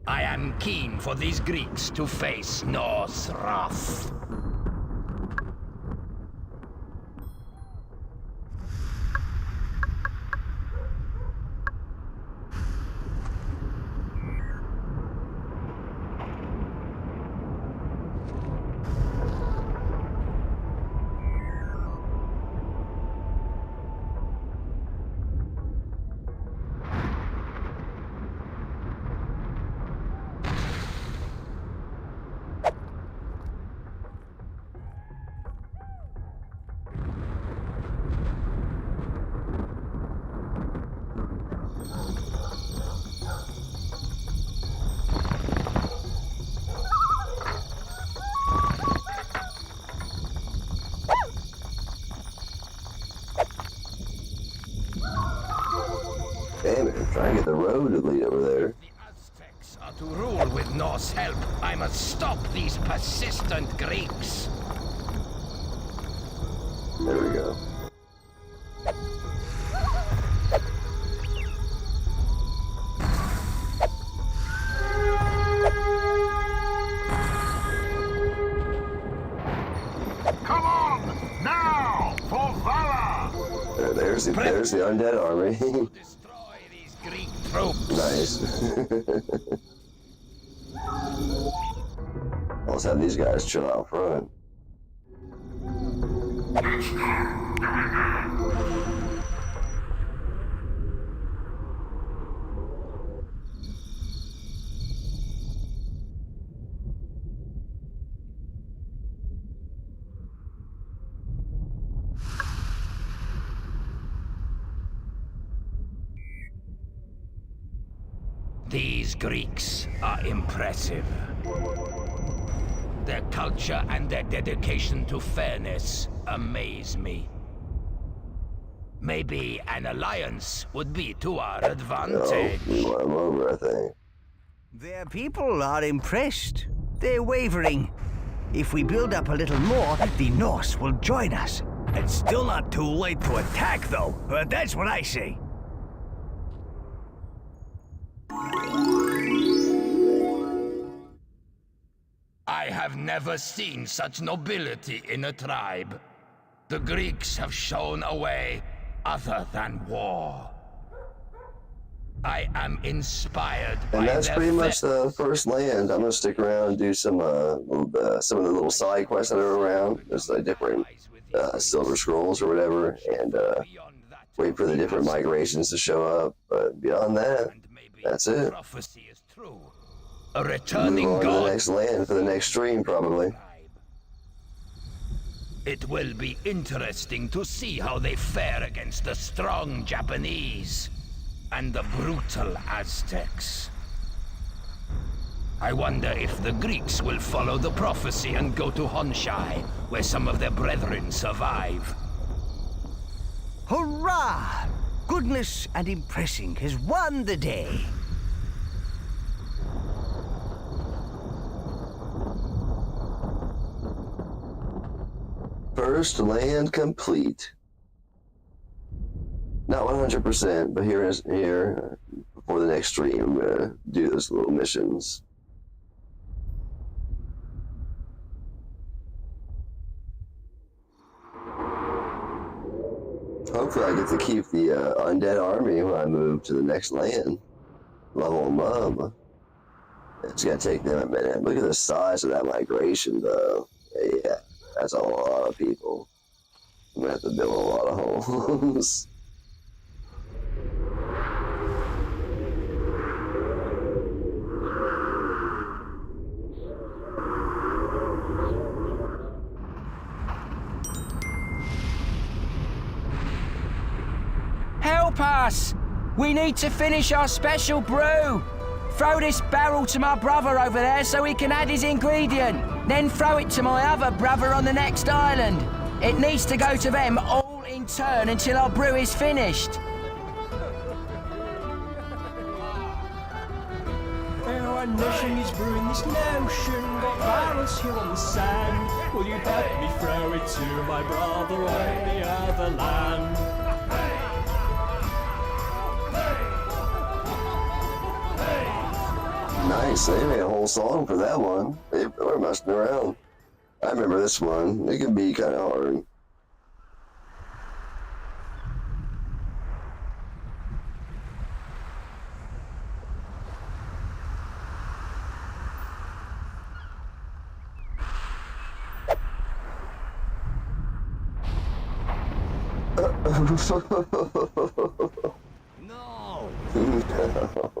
I am keen for these Greeks to face Norse wrath. Damn it, I'm trying to get the road to lead over there. The Aztecs are to rule with Norse help. I must stop these persistent Greeks. There we go. Come on! Now! For valor! There's the undead army. Destroy these Greek troops. Nice. Let's have these guys chill out front. These Greeks are impressive. Their culture and their dedication to fairness amaze me. Maybe an alliance would be to our advantage. Oh, we won them over, I think. Their people are impressed. They're wavering. If we build up a little more, the Norse will join us. It's still not too late to attack, though. That's what I say. I have never seen such nobility in a tribe. The Greeks have shown a way other than war. I am inspired by And that's their pretty much fe- the first land. I'm gonna stick around and do some of the little side quests that are around. There's like different silver scrolls or whatever, and Beyond that, wait for the different migrations to show up. But beyond that, and maybe that's it. prophecy is true. A Move returning on to the god. next land for the next stream, probably. It will be interesting to see how they fare against the strong Japanese and the brutal Aztecs. I wonder if the Greeks will follow the prophecy and go to Honsai, where some of their brethren survive. Hurrah! Goodness and impressing has won the day. First land complete. Not 100%, but here before the next stream, I'm gonna do those little missions. Hopefully I get to keep the undead army when I move to the next land. Level them up. It's gonna take them a minute. Look at the size of that migration, though. Yeah, that's a lot of people. I'm gonna have to build a lot of homes. Help us! We need to finish our special brew. Throw this barrel to my brother over there so he can add his ingredient. Then throw it to my other brother on the next island. It needs to go to them all in turn until our brew is finished. Our nation is brewing this notion. Got barrels here on the sand. Will you help me throw it to my brother on the other land? Nice, they made a whole song for that one. They were messing around. I remember this one. It can be kind of hard. No! No.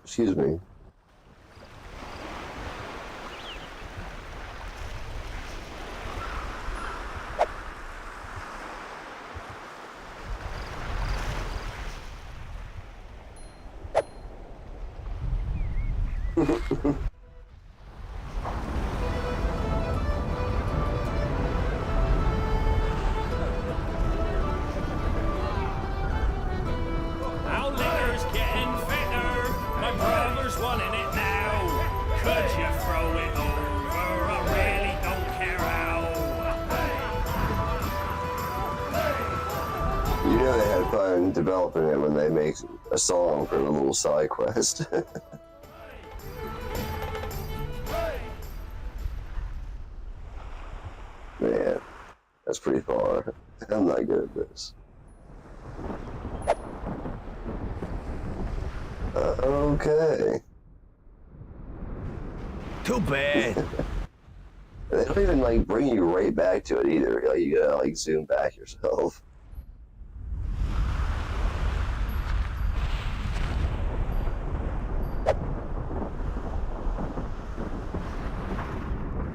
Excuse me. Our liquor's getting fitter. My brother's wanting it now. Could you throw it over? I really don't care how. You know they had fun developing it when they make a song for the little side quest. Man, that's pretty far. I'm not good at this. Okay. Too bad. They don't even like bring you right back to it either. Like, you gotta like zoom back yourself.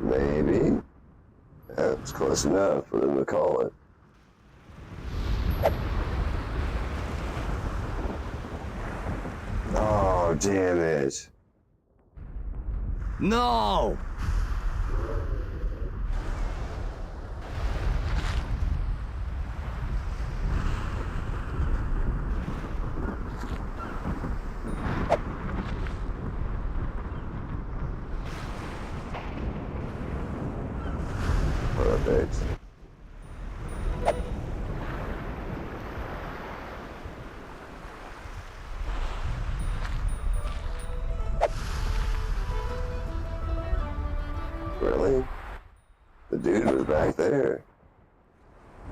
Maybe. That's close enough for them to call it. Oh, damn it. No! Perfect. Really? The dude was back there.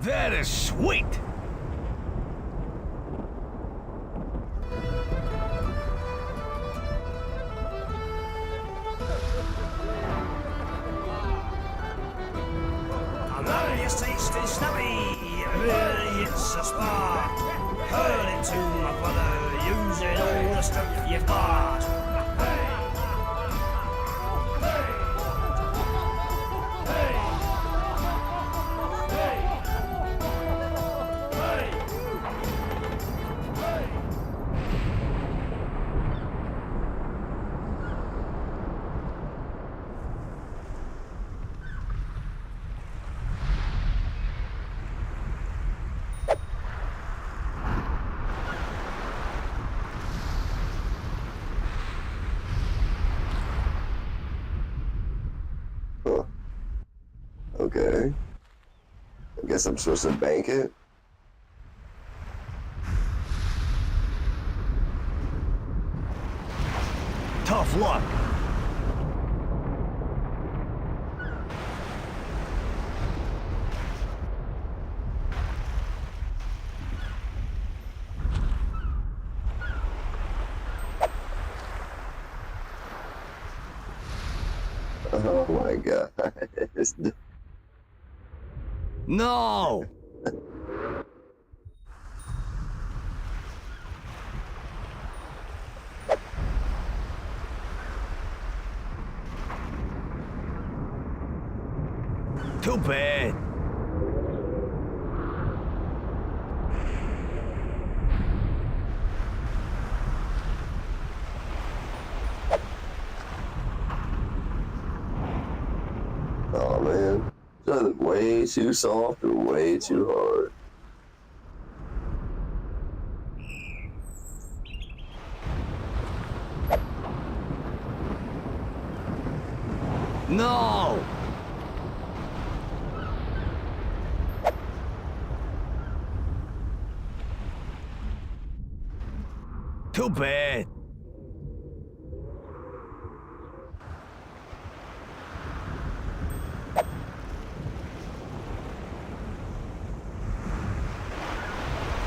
That is sweet! Although your taste is snubby, really it's a spark. Hurl into my brother, using all the strength you've got. Huh. Okay. I guess I'm supposed to bank it? Tough luck. Oh my god. No! Too bad. Oh man. It's either way too soft or way too hard. No! Too bad.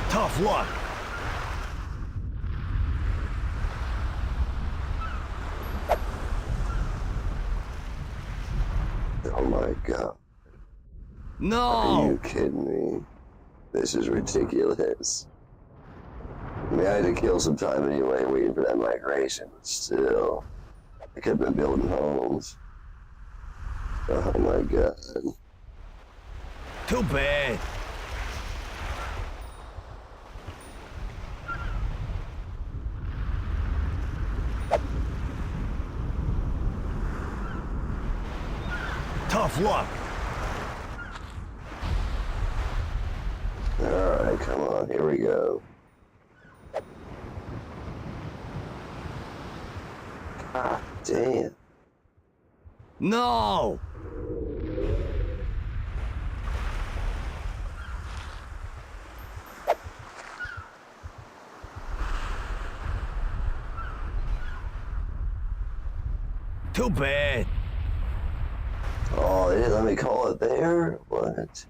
Tough luck. Oh my god. No! Are you kidding me? This is ridiculous. I mean, I had to kill some time anyway, waiting for that migration, but still. I could have been building homes. Oh my god. Too bad. Tough luck. Alright, come on, here we go. Ah, damn. No! Too bad. Oh, they didn't let me call it there? What?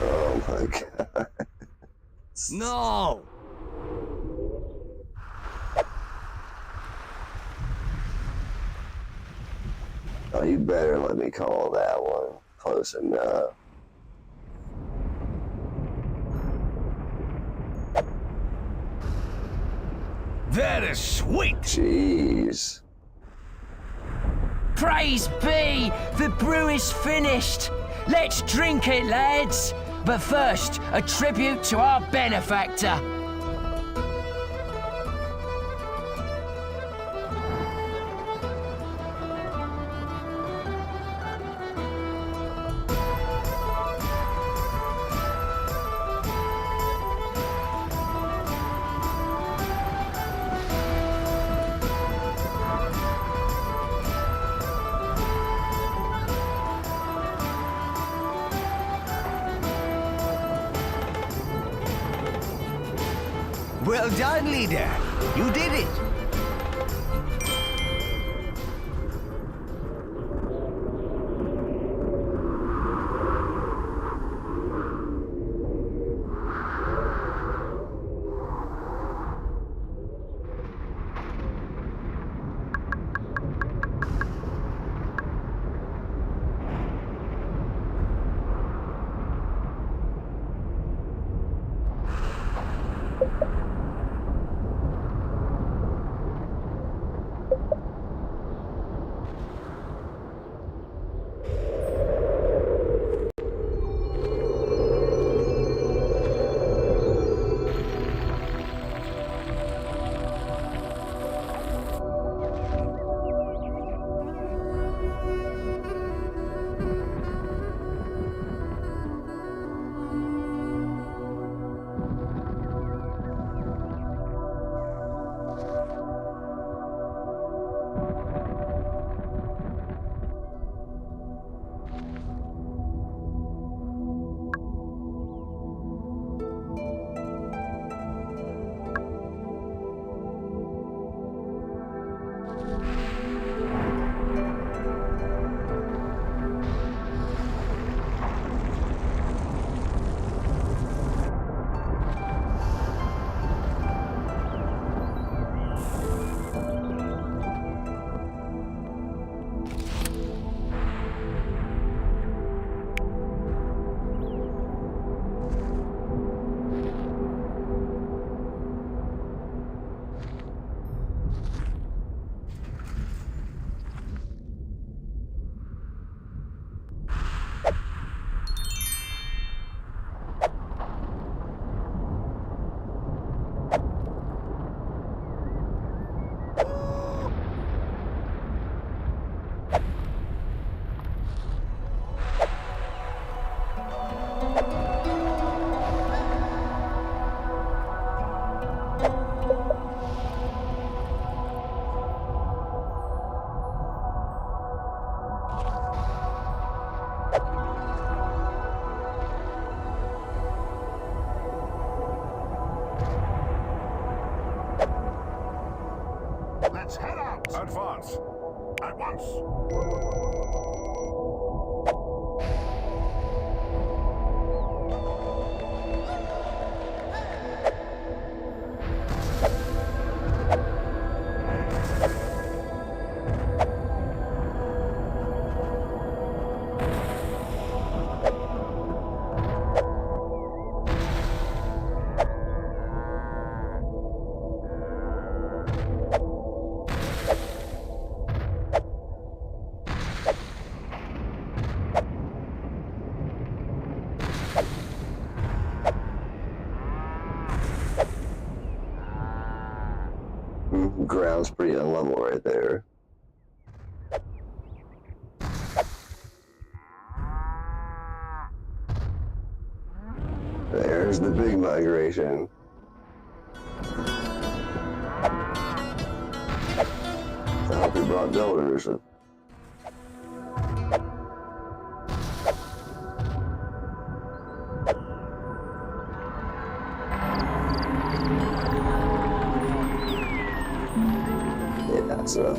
Oh my god. No! Oh, you better let me call that one. Close enough. That is sweet! Jeez. Praise be! The brew is finished! Let's drink it, lads! But first, a tribute to our benefactor. Well done, leader. You did it. Let's head out! Advance. At once! Ground's pretty unlevel right there. There's the big migration. I hope we brought builders. That's a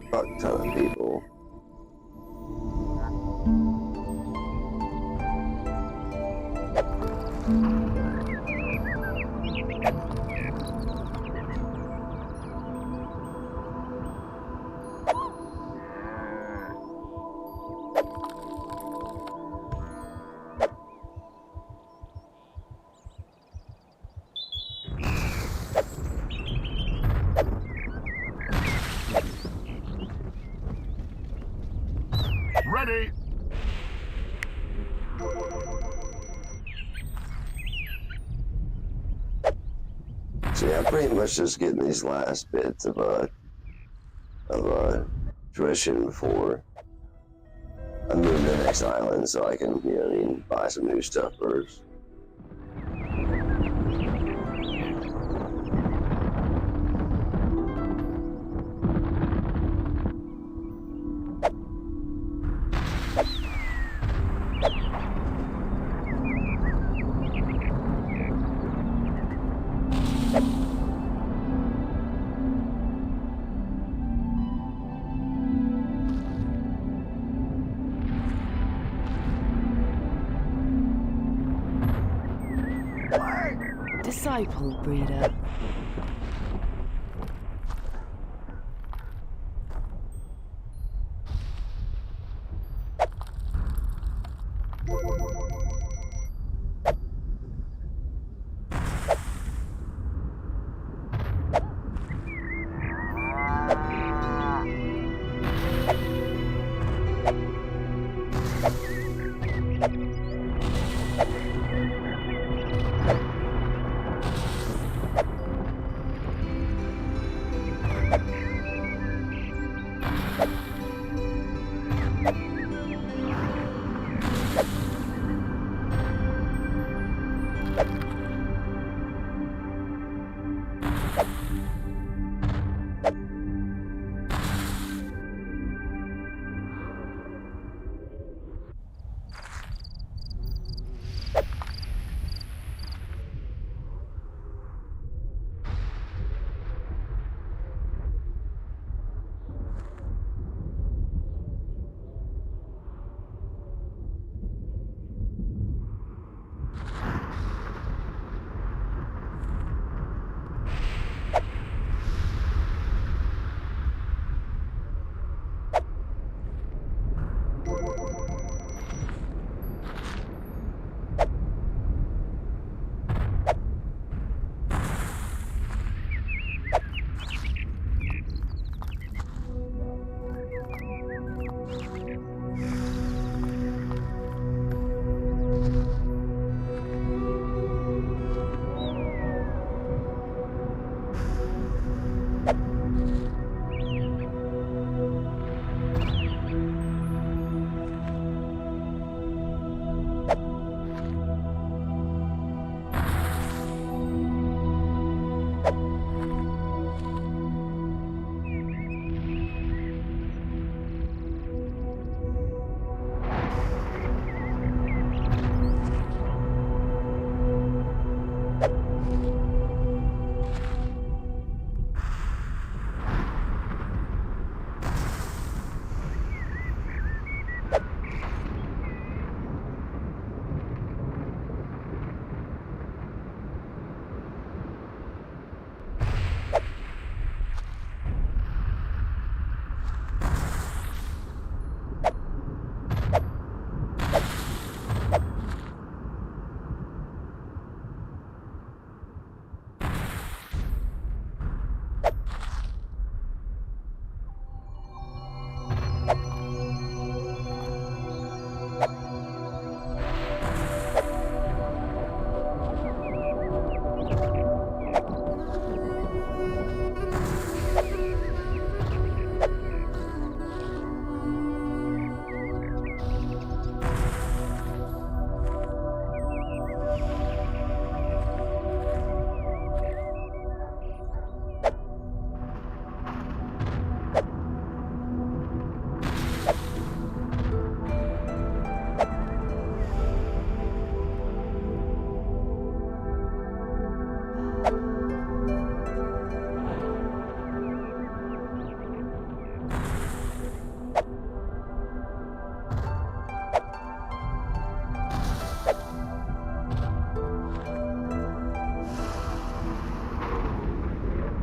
fuck ton of people. Ready! So yeah, I'm pretty much just getting these last bits of tuition before I move to the next island, so I can, you know, what I mean, buy some new stuff first. Disciple breeder.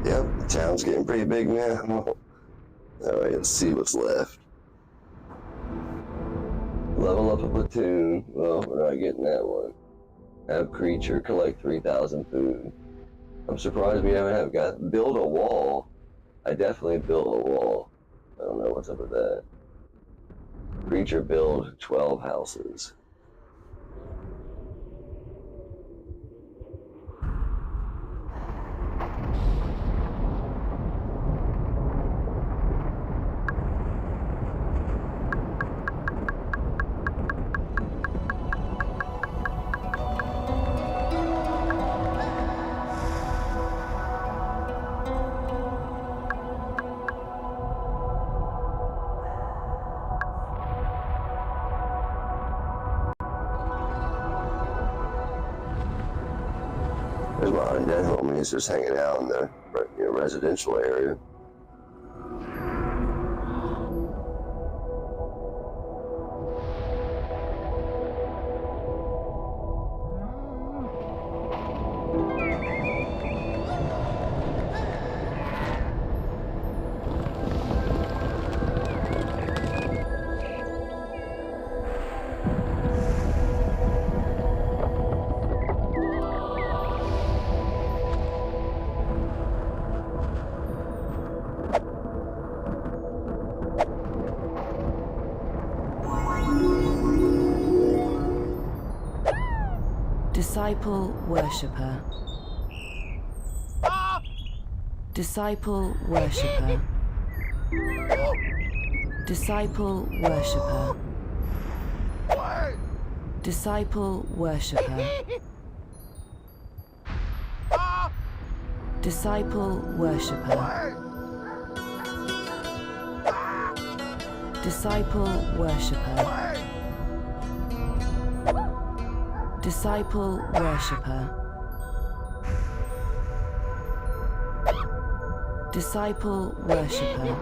Yep, the town's getting pretty big now. Alright, let's see what's left. Level up a platoon. Well, we're not getting that one. Have creature collect 3,000 food. I'm surprised we haven't got build a wall. I definitely built a wall. I don't know what's up with that. Creature build 12 houses. There's my undead homies just hanging out in the residential area. Disciple worshipper. Disciple worshipper. Disciple worshipper. Disciple worshipper. Disciple worshipper. Disciple worshipper. Disciple worshipper. Disciple worshipper.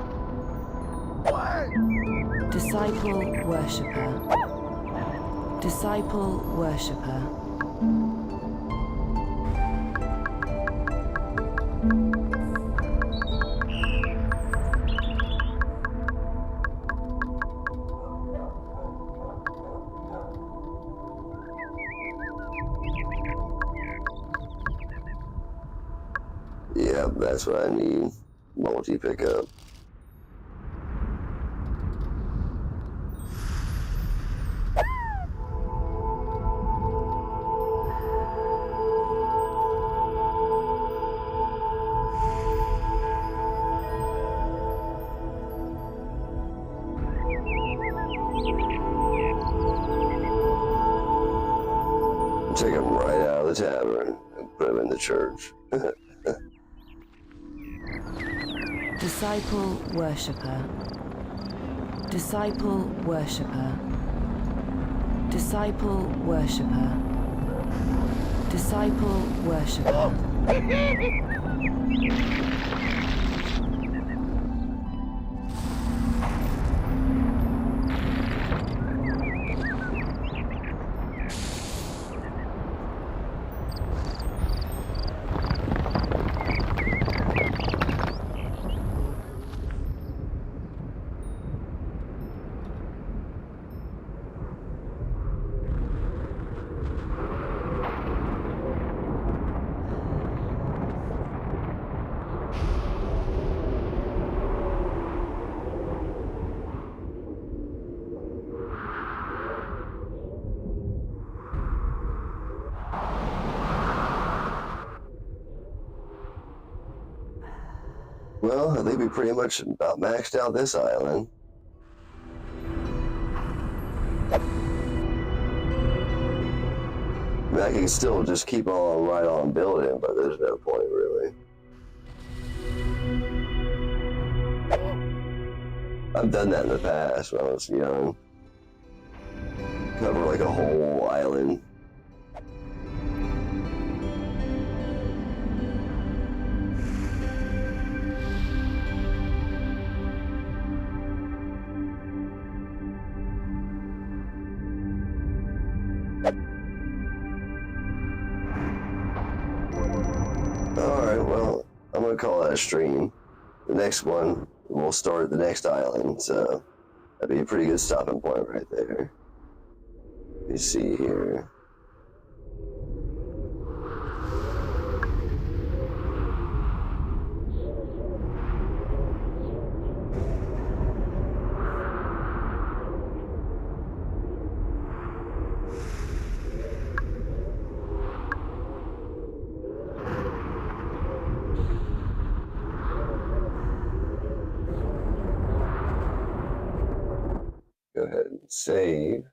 Disciple worshipper. Disciple worshipper. Yep, that's what I need. Multi-pickup. Take him right out of the tavern and put him in the church. Disciple worshipper. Disciple worshipper. Disciple worshipper. Disciple worshipper. Well, I think we pretty much about maxed out this island. I mean, I can still just keep on right on building, but there's no point really. I've done that in the past when I was young. Cover like a whole island. Alright, well, I'm gonna call that a stream. The next one, we'll start the next island, so that'd be a pretty good stopping point right there. Let me see here. Go ahead and save.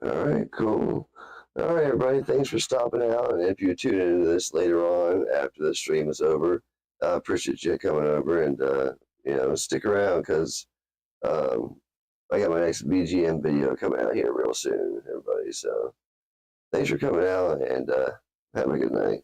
Alright, cool. Alright, everybody, thanks for stopping out. And if you tune into this later on after the stream is over, I appreciate you coming over and, stick around because I got my next BGM video coming out here real soon, everybody. So thanks for coming out and have a good night.